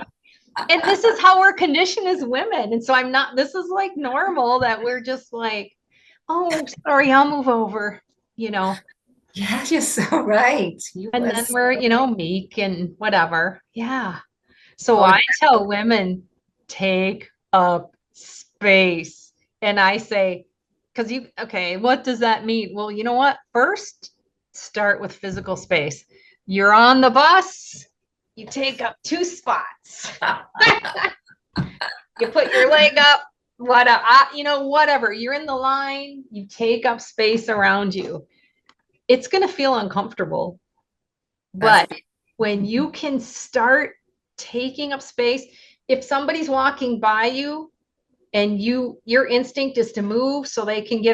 and this is how we're conditioned as women. And so this is like normal, that we're just like, oh, sorry, I'll move over, you know Yeah, you're so right. You and were then so we're, meek and whatever. Yeah. So totally. I tell women, take up space. And I say, because okay, what does that mean? Well, you know what? First, start with physical space. You're on the bus, you take up 2 spots. You put your leg up, whatever. You're in the line, you take up space around you. It's going to feel uncomfortable. That's But when you can start taking up space, if somebody's walking by you and your instinct is to move so they can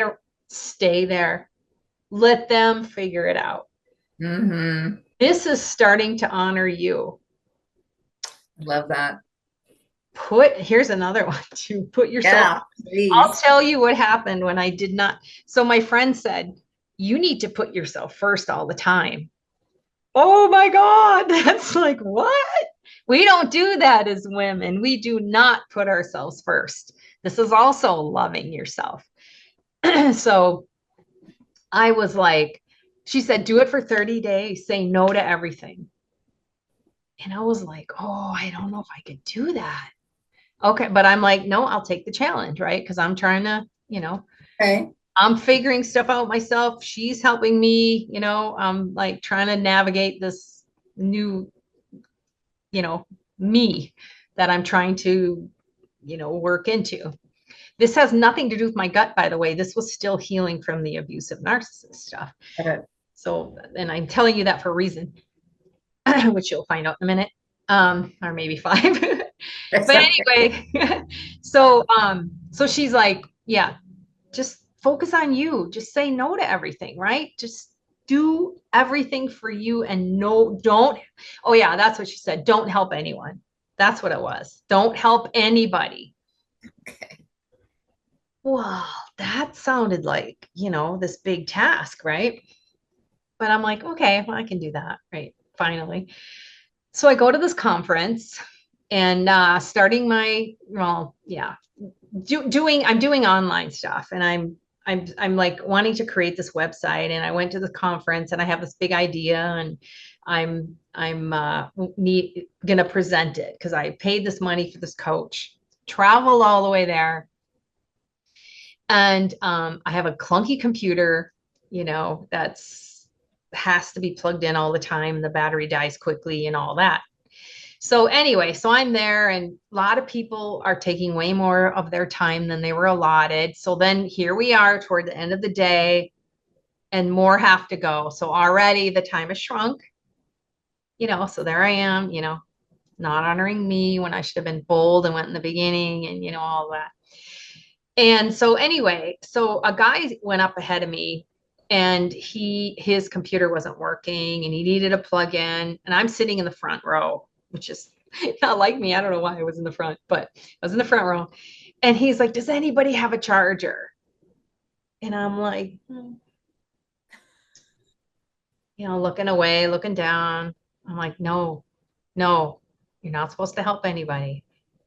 stay there. Let them figure it out. mm-hmm. This is starting to honor you. Love that. Here's another one to put yourself. Yeah, I'll please. tell you what happened when I did not. So my friend said, you need to put yourself first all the time. Oh my God, that's like, what? We don't do that as women. We do not put ourselves first. This is also loving yourself. So I was like, she said, do it for 30 days, say no to everything. And I was like, oh, I don't know if I could do that. Okay. But I'm like, no, I'll take the challenge, right? Because I'm trying to, Okay. I'm figuring stuff out myself. She's helping me, I'm like trying to navigate this new, you know, me that I'm trying to, work into. This has nothing to do with my gut, by the way. This was still healing from the abusive narcissist stuff. Okay. So, and I'm telling you that for a reason, which you'll find out in a minute, or maybe 5. That's But okay. anyway, so she's like, yeah, just focus on you. Just say no to everything, right? Just do everything for you, and no, don't. Oh yeah, that's what she said. Don't help anyone. That's what it was. Don't help anybody. Okay. Wow, that sounded like, this big task, right? But I'm like, okay, well, I can do that, right? Finally. So I go to this conference, and starting well, yeah, I'm doing online stuff, and I'm like wanting to create this website, and I went to the conference, and I have this big idea, and I'm gonna present it because I paid this money for this coach, traveled all the way there, and I have a clunky computer, that's has to be plugged in all the time. The battery dies quickly and all that. So anyway, so I'm there, and a lot of people are taking way more of their time than they were allotted. So then here we are toward the end of the day. and more have to go. So already the time has shrunk, so there I am, not honoring me when I should have been bold and went in the beginning and, all that. And so anyway, so a guy went up ahead of me and his computer wasn't working and he needed a plug-in, and I'm sitting in the front row, which is not like me. I don't know why I was in the front, but I was in the front row. And he's like, does anybody have a charger? And I'm like, looking away, looking down. I'm like, no, you're not supposed to help anybody.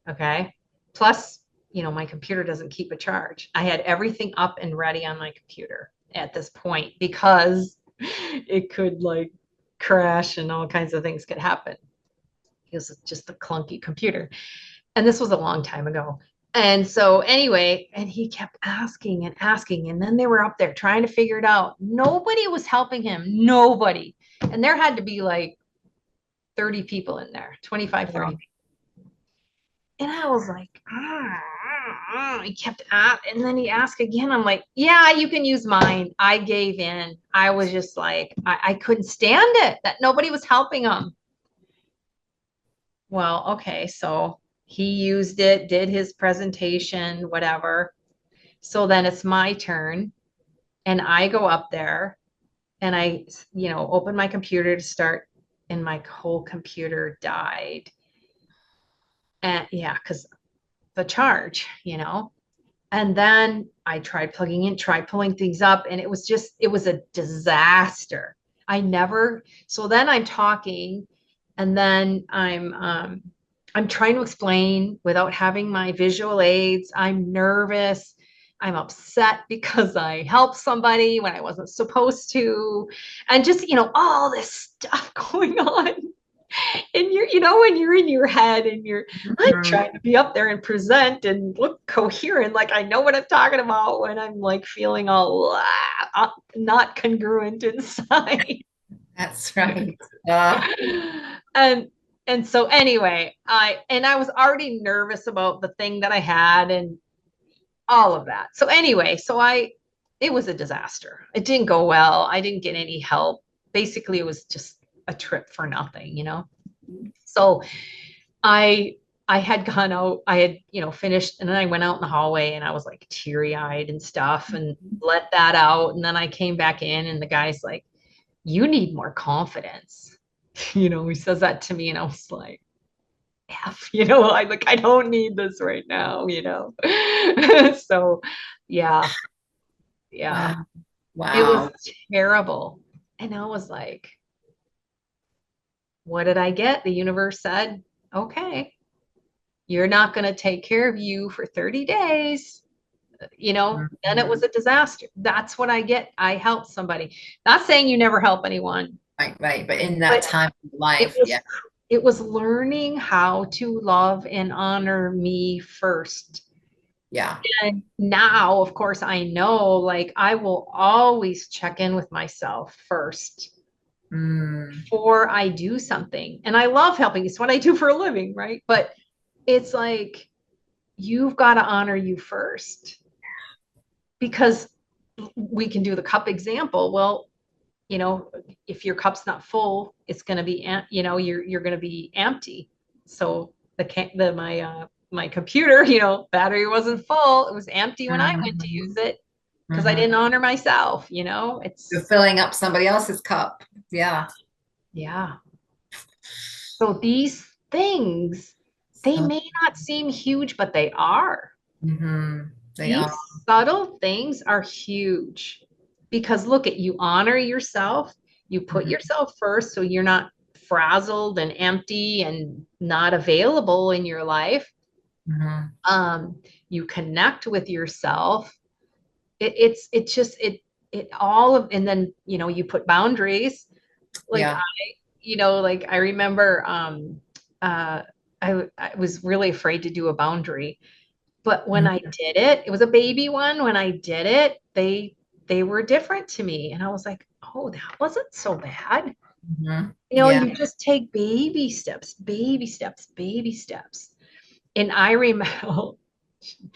Okay. Plus, my computer doesn't keep a charge. I had everything up and ready on my computer at this point because it could like crash and all kinds of things could happen. It was just a clunky computer. And this was a long time ago. And so anyway, and he kept asking and asking. And then they were up there trying to figure it out. Nobody was helping him. Nobody. And there had to be like 30 people in there, 25, 30 people. And I was like, he kept at, and then he asked again. I'm like, yeah, you can use mine. I gave in. I was just like, I couldn't stand it that nobody was helping him. Well, okay. So he used it, did his presentation, whatever. So then it's my turn and I go up there and I, open my computer to start, and my whole computer died. And yeah, because the charge, and then I tried tried pulling things up, and it was a disaster. So then I'm talking, and then I'm trying to explain without having my visual aids. I'm nervous. I'm upset because I helped somebody when I wasn't supposed to. And just, all this stuff going on. And when you're in your head and I'm trying to be up there and present and look coherent, like I know what I'm talking about, when I'm like feeling all not congruent inside. That's right. And so anyway, I was already nervous about the thing that I had and all of that. So anyway, it was a disaster. It didn't go well. I didn't get any help. Basically, it was just a trip for nothing, So I had gone out, I had, finished, and then I went out in the hallway and I was like teary-eyed and stuff and let that out. And then I came back in and the guy's like, you need more confidence. He says that to me and I was like, F, I don't need this right now, So yeah. Wow. It was terrible. And I was like, what did I get? The universe said, okay, you're not going to take care of you for 30 days. Then it was a disaster. That's what I get. I helped somebody. Not saying you never help anyone. Right. But in that time of life, it was learning how to love and honor me first. Yeah. And now, of course, I know, like, I will always check in with myself first before I do something. And I love helping. It's what I do for a living, right? But it's like, you've got to honor you first, because we can do the cup example. Well, if your cup's not full, it's going to be, you're going to be empty. So my computer, battery wasn't full. It was empty when I went to use it because I didn't honor myself. You're filling up somebody else's cup. Yeah. Yeah. So these things, they may not seem huge, but they are. These subtle things are huge, because look, you honor yourself, you put yourself first, so you're not frazzled and empty and not available in your life. You connect with yourself. It all of, and then you put boundaries. Like I remember I was really afraid to do a boundary. But when I did it, it was a baby one. When I did it, they were different to me. And I was like, oh, that wasn't so bad. You just take baby steps, baby steps, baby steps. And I remember, do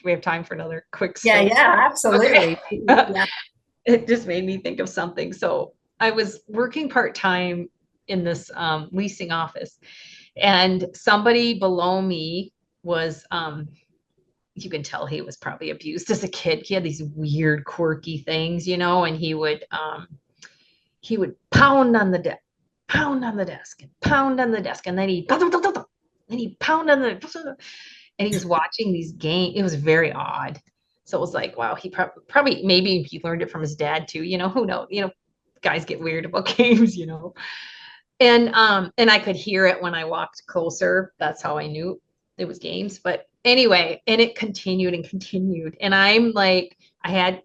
we have time for another quick story? Yeah, absolutely. Okay. it just made me think of something. So I was working part-time in this leasing office, and somebody below me was you can tell he was probably abused as a kid. He had these weird, quirky things, and he would pound on the desk, pound on the desk, and pound on the desk, and then he'd pound on the, and he was watching these games. It was very odd. So it was like, wow, he probably maybe he learned it from his dad too. Who knows? Guys get weird about games. And I could hear it when I walked closer. That's how I knew it was games. But anyway, and it continued and continued. And I'm like, I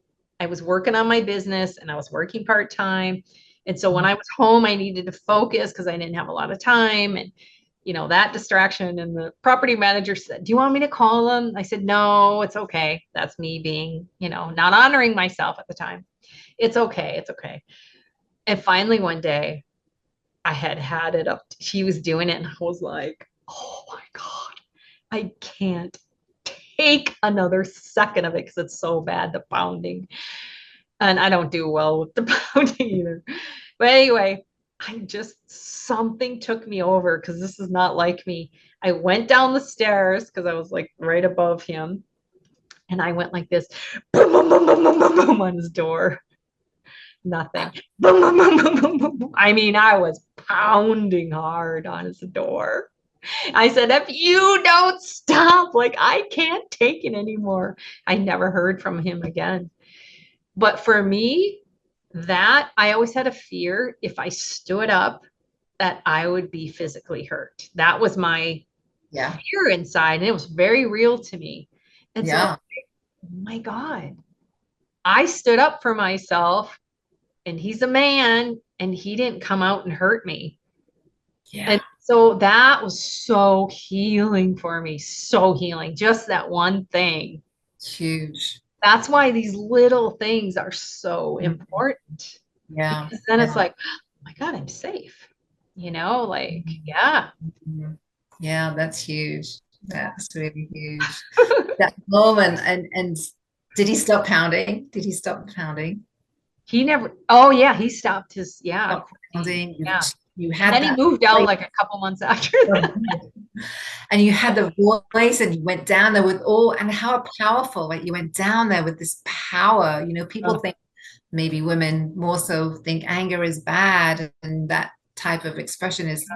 was working on my business and I was working part-time. And so when I was home, I needed to focus because I didn't have a lot of time. And that distraction. And the property manager said, "Do you want me to call them?" I said, "No, it's okay. That's me being, not honoring myself at the time. It's okay. It's okay." And finally one day I had it up. She was doing it and I was like, "Oh my God, I can't take another second of it because it's so bad, the pounding." And I don't do well with the pounding either. But anyway, something took me over because this is not like me. I went down the stairs because I was like right above him. And I went like this, boom, boom, boom, boom, boom, boom, boom on his door. Nothing. Boom, boom, boom, boom, boom, boom, boom. I mean, I was pounding hard on his door. I said, "If you don't stop, like I can't take it anymore." I never heard from him again. But for me, that I always had a fear if I stood up that I would be physically hurt. That was my fear inside, and it was very real to me. And so, oh my God, I stood up for myself, and he's a man, and he didn't come out and hurt me. Yeah. And so that was so healing for me, so healing. Just that one thing. Huge. That's why these little things are so important. Yeah. Because then it's like, "Oh my God, I'm safe." Yeah. Yeah, that's huge. That's really huge. That moment, and did he stop pounding? Did he stop pounding? He never, oh yeah, he stopped his, Stop pounding. yeah. You had Then that. he moved out like a couple months after that. And you had the voice and you went down there with and how powerful, right? You went down there with this power. People think maybe women more so think anger is bad and that type of expression is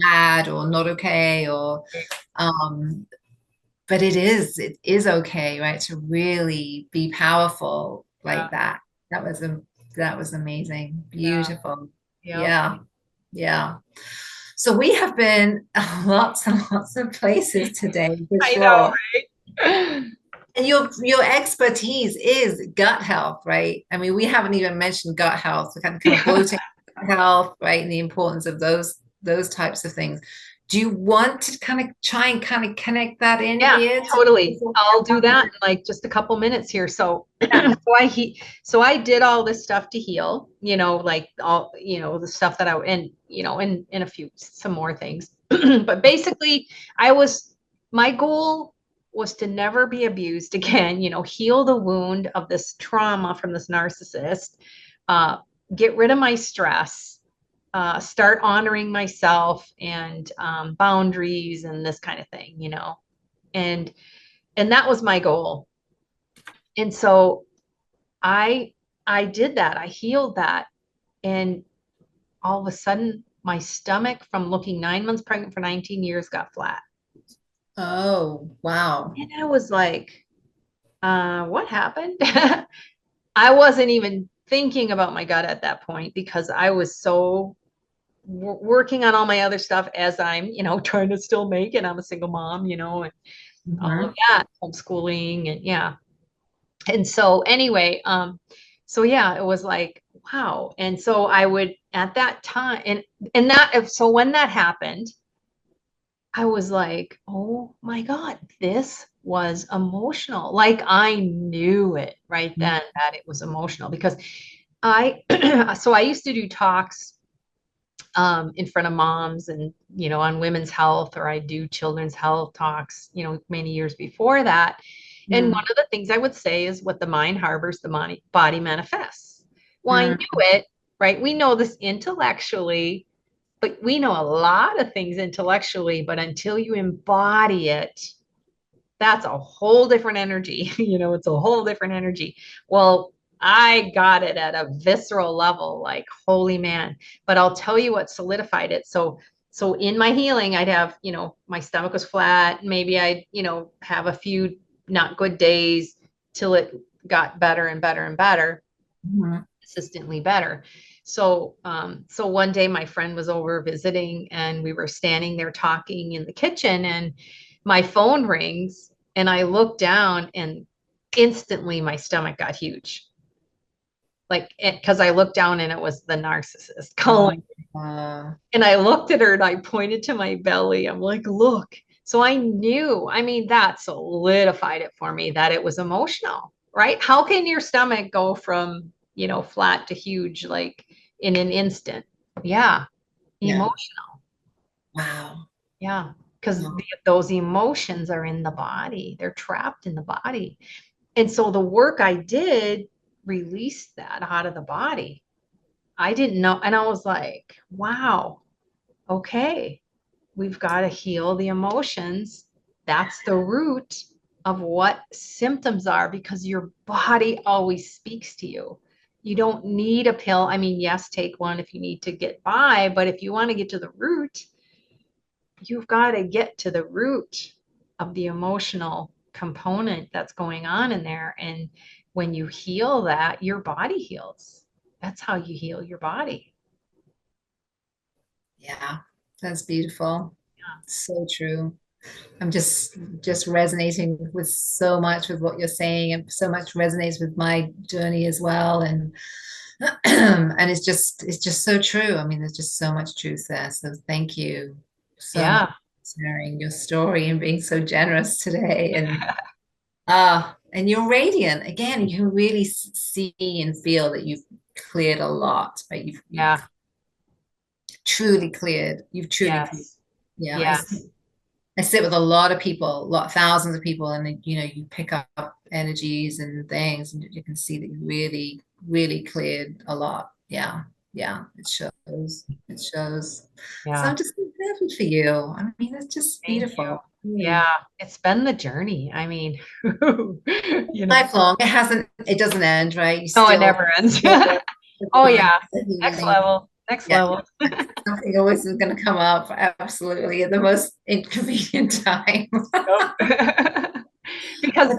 bad or not okay but it is okay, right? To really be powerful like that. That was amazing. Beautiful. Yeah. So we have been lots and lots of places today. I know, right? And your expertise is gut health, right? I mean, we haven't even mentioned gut health, the kind of bloating, gut health, right? And the importance of those types of things. Do you want to kind of try and kind of connect that in here? Totally. I'll do that in like just a couple minutes here. So, so I did all this stuff to heal, like all, the stuff that and in some more things. But basically my goal was to never be abused again, heal the wound of this trauma from this narcissist, get rid of my stress, start honoring myself and boundaries and this kind of thing, and that was my goal. And so I did that. I healed that, and all of a sudden, my stomach, from looking 9 months pregnant for 19 years, got flat. Oh, wow! And I was like, "What happened?" I wasn't even thinking about my gut at that point because I was so working on all my other stuff as I'm, trying to still make it. I'm a single mom, and all of that, homeschooling, and yeah. And so anyway, so yeah, it was like, wow. And so I would at that time, and that, so when that happened, I was like, oh my God, this was emotional. Like I knew it right then that it was emotional because so I used to do talks in front of moms and, on women's health, or I do children's health talks, many years before that. And one of the things I would say is what the mind harbors, the body manifests. Well, I knew it, right? We know this intellectually, but we know a lot of things intellectually, but until you embody it, that's a whole different energy. It's a whole different energy. Well, I got it at a visceral level, like, holy man. But I'll tell you what solidified it. So in my healing, I'd have, my stomach was flat. Maybe I'd, have a few not good days till it got better and better and better, Mhm. consistently better. So one day my friend was over visiting and we were standing there talking in the kitchen and my phone rings and I look down and instantly my stomach got huge. Like, because I looked down and it was the narcissist calling. And I looked at her and I pointed to my belly. I'm like, look. So I knew, I mean, that solidified it for me that it was emotional, right? How can your stomach go from, flat to huge, like in an instant? Yeah, Yeah. emotional. Wow. Yeah, because Wow. those emotions are in the body, they're trapped in the body. And so the work I did released that out of the body. I didn't know. And I was like, wow, okay, we've got to heal the emotions. That's the root of what symptoms are because your body always speaks to you. You don't need a pill. I mean, yes, take one if you need to get by, but if you want to get to the root, you've got to get to the root of the emotional component that's going on in there. And when you heal that, your body heals. That's how you heal your body. Yeah. That's beautiful. So true. I'm just resonating with so much with what you're saying, and so much resonates with my journey as well. And and it's just so true. I mean, there's just so much truth there. So thank you so much Yeah. for sharing your story and being so generous today. And you're radiant. Again, you can really see and feel that you've cleared a lot, right? You've Yeah. truly cleared. You've truly cleared. Yes. Yeah, Yes. I sit with a lot of people, thousands of people, and you pick up energies and things, and you can see that you really, really cleared a lot. Yeah, yeah, it shows. It shows. So Yeah. I'm just so happy for you. I mean, it's just Thank you. beautiful. Yeah. Really. It's been the journey. I mean, you know, Lifelong. It doesn't end, right? You no, it still never ends. still Oh, going, yeah. still Next healing. level. Next Yeah, level. something always is going to come up, absolutely, at the most inconvenient time. Yep. Because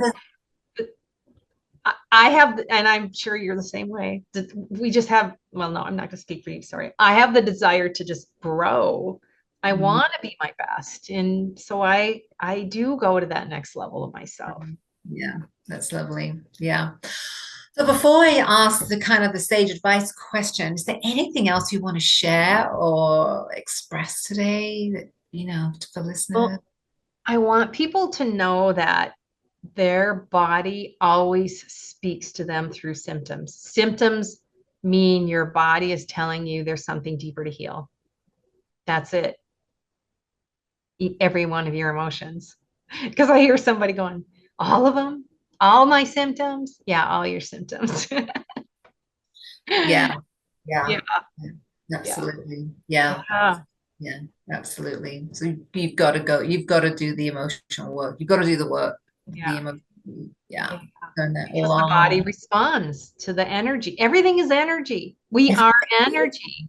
I have, and I'm sure you're the same way. We just have, well, no, I'm not going to speak for you. Sorry. I have the desire to just grow. I Mhm. want to be my best. And so I do go to that next level of myself. Yeah, that's lovely. Yeah. So before I ask the kind of the sage advice question, is there anything else you want to share or express today that, to the listener? Well, I want people to know that their body always speaks to them through symptoms. Symptoms mean your body is telling you there's something deeper to heal. That's it. Every one of your emotions. Because I hear somebody going, all of them, all my symptoms. Yeah, all your symptoms. Yeah, yeah, Yeah, yeah, yeah, absolutely. Yeah, yeah, yeah, absolutely. So you've got to go, you've got to do the emotional work. You've got to do the work, the yeah, emotion. Yeah, yeah. turn that Because the body on. responds to the energy. Everything is energy. We are energy.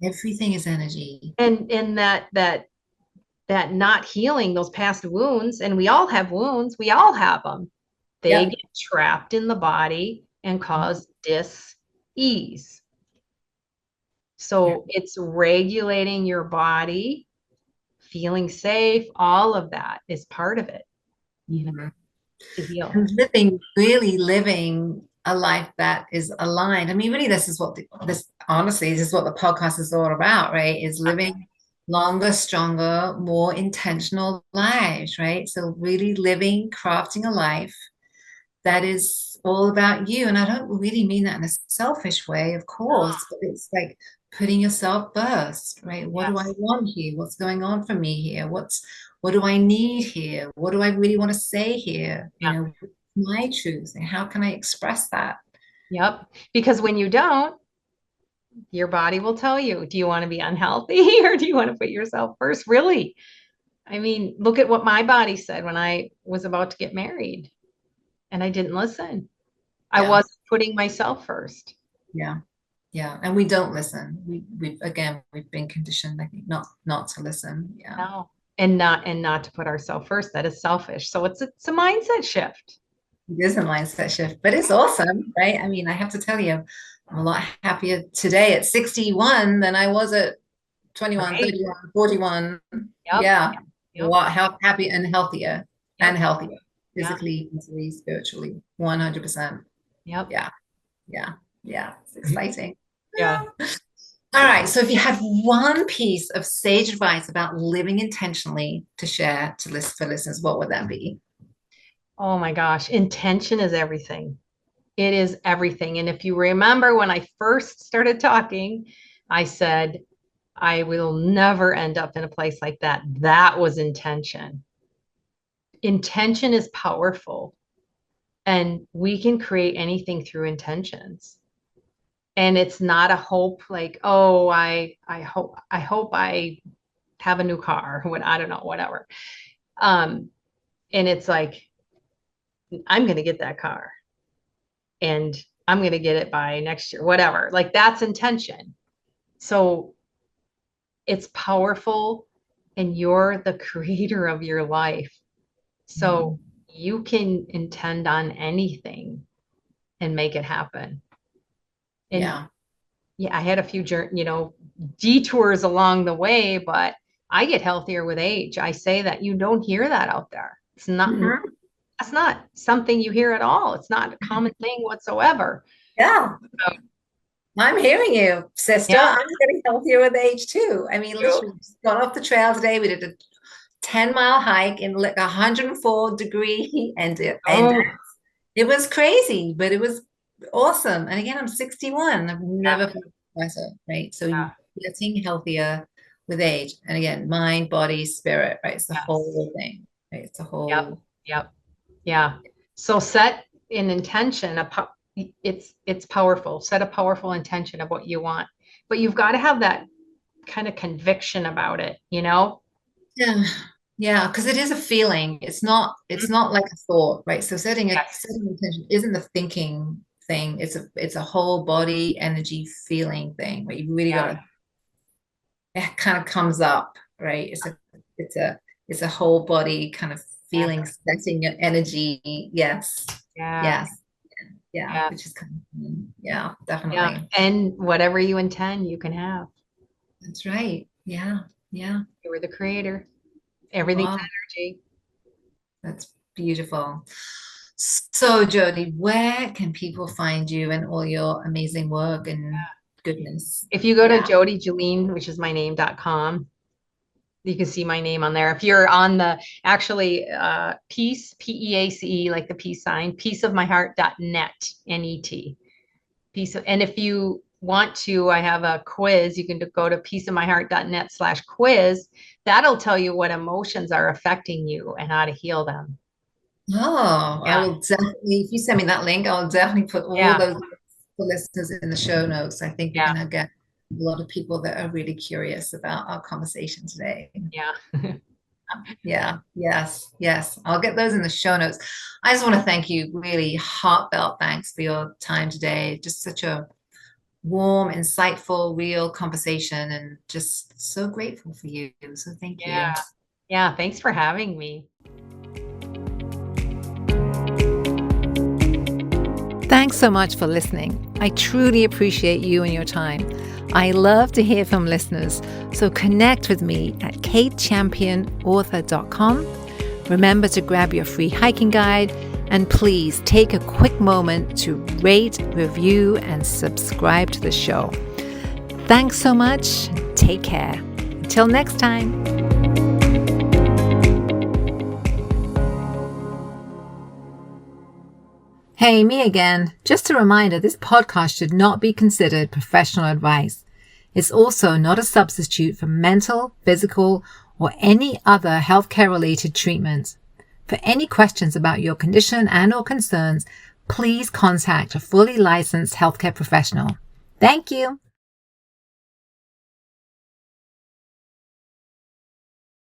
Everything is energy. And that not healing those past wounds, and we all have wounds, we all have them. They Yep. get trapped in the body and cause dis-ease. Yeah. So it's regulating your body, feeling safe, all of that is part of it, Mhm. to heal. And really living a life that is aligned. I mean, really, this is what honestly, this is what the podcast is all about, right? Is living longer, stronger, more intentional lives, right? So really living, crafting a life that is all about you. And I don't really mean that in a selfish way, of course, but it's like putting yourself first, right? What do I Yes. want here? What's going on for me here? What do I need here? What do I really want to say here? Yeah. My truth, and how can I express that? Yep. Because when you don't, your body will tell you, do you want to be unhealthy or do you want to put yourself first? Really? I mean, look at what my body said when I was about to get married and I didn't listen. I Yeah. wasn't putting myself first. Yeah. Yeah. And we don't listen. We've been conditioned, I think, not to listen. Yeah. No. And not to put ourselves first. That is selfish. So it's a mindset shift. It is a mindset shift, but it's awesome, right? I mean, I have to tell you, I'm a lot happier today at 61 than I was at 21, Right. 31, 41. Yep. Yeah. A Yep. lot happy and healthier Yep. Yeah. physically, mentally, spiritually, 100%. Yep. Yeah. Yeah. Yeah. It's exciting. Yeah. All right. So if you had one piece of sage advice about living intentionally to share for listeners, what would that be? Oh my gosh. Intention is everything. It is everything. And if you remember when I first started talking, I said, I will never end up in a place like that. That was intention. Intention is powerful, and we can create anything through intentions. And it's not a hope like, oh, I hope I have a new car, what I don't know, whatever. And it's like, I'm going to get that car and I'm going to get it by next year, whatever. Like that's intention. So it's powerful and you're the creator of your life. So you can intend on anything and make it happen. And Yeah. yeah, I had a few, detours along the way, but I get healthier with age. I say that you don't hear that out there. It's not, Mhm. that's not something you hear at all. It's not a common thing whatsoever. Yeah. So, I'm hearing you, sister. yeah. I'm getting healthier with age too. I mean, literally just got off the trail today. We did a 10-mile hike in like 104-degree and Oh, it was crazy, but it was awesome. And again, I'm 61. I've yeah, never felt better, right? So yeah, you're getting healthier with age. And again, mind, body, spirit, right? It's the yes. whole thing, right? It's a Yep. whole, Yep. Yeah. So set an intention. It's powerful. Set a powerful intention of what you want, but you've got to have that kind of conviction about it, you know? yeah. Yeah, because it is a feeling. It's Mhm. not like a thought, right? So Yes. setting intention isn't the thinking thing. It's a whole body energy feeling thing, but you really Yeah. gotta it kind of comes up, right? It's a it's a whole body kind of Yeah. feeling, setting your energy. Yes, Yeah. yes, yeah, Yeah. which is kind of yeah, Yeah. definitely. And whatever you intend, you can have. That's right. Yeah, yeah. You were the creator. You Everything's are. energy. That's beautiful. So, Jody, where can people find you and all your amazing work and goodness? If you go to Yeah. Jodi Geline, which is my name.com, you can see my name on there. If you're on the actually peace, PEACE, like the peace sign, peaceofmyheart.net, NET. And if you want to, I have a quiz. You can go to peaceofmyheart.net/quiz. That'll tell you what emotions are affecting you and how to heal them. Oh, I Yeah. will definitely, if you send me that link, I'll definitely put all Yeah. those for listeners in the show notes. I think you're Yeah. going to get a lot of people that are really curious about our conversation today. Yeah. Yeah, yes, yes. I'll get those in the show notes. I just want to thank you, really heartfelt thanks for your time today. Just such a warm, insightful, real conversation, and just so grateful for you. So thank Yeah. you. Yeah. Thanks for having me. Thanks so much for listening. I truly appreciate you and your time. I love to hear from listeners, so connect with me at katechampionauthor.com. Remember to grab your free hiking guide, and please take a quick moment to rate, review, and subscribe to the show. Thanks so much. Take care. Until next time. Hey, me again. Just a reminder, this podcast should not be considered professional advice. It's also not a substitute for mental, physical, or any other healthcare related treatment. For any questions about your condition and or concerns, please contact a fully licensed healthcare professional. Thank you.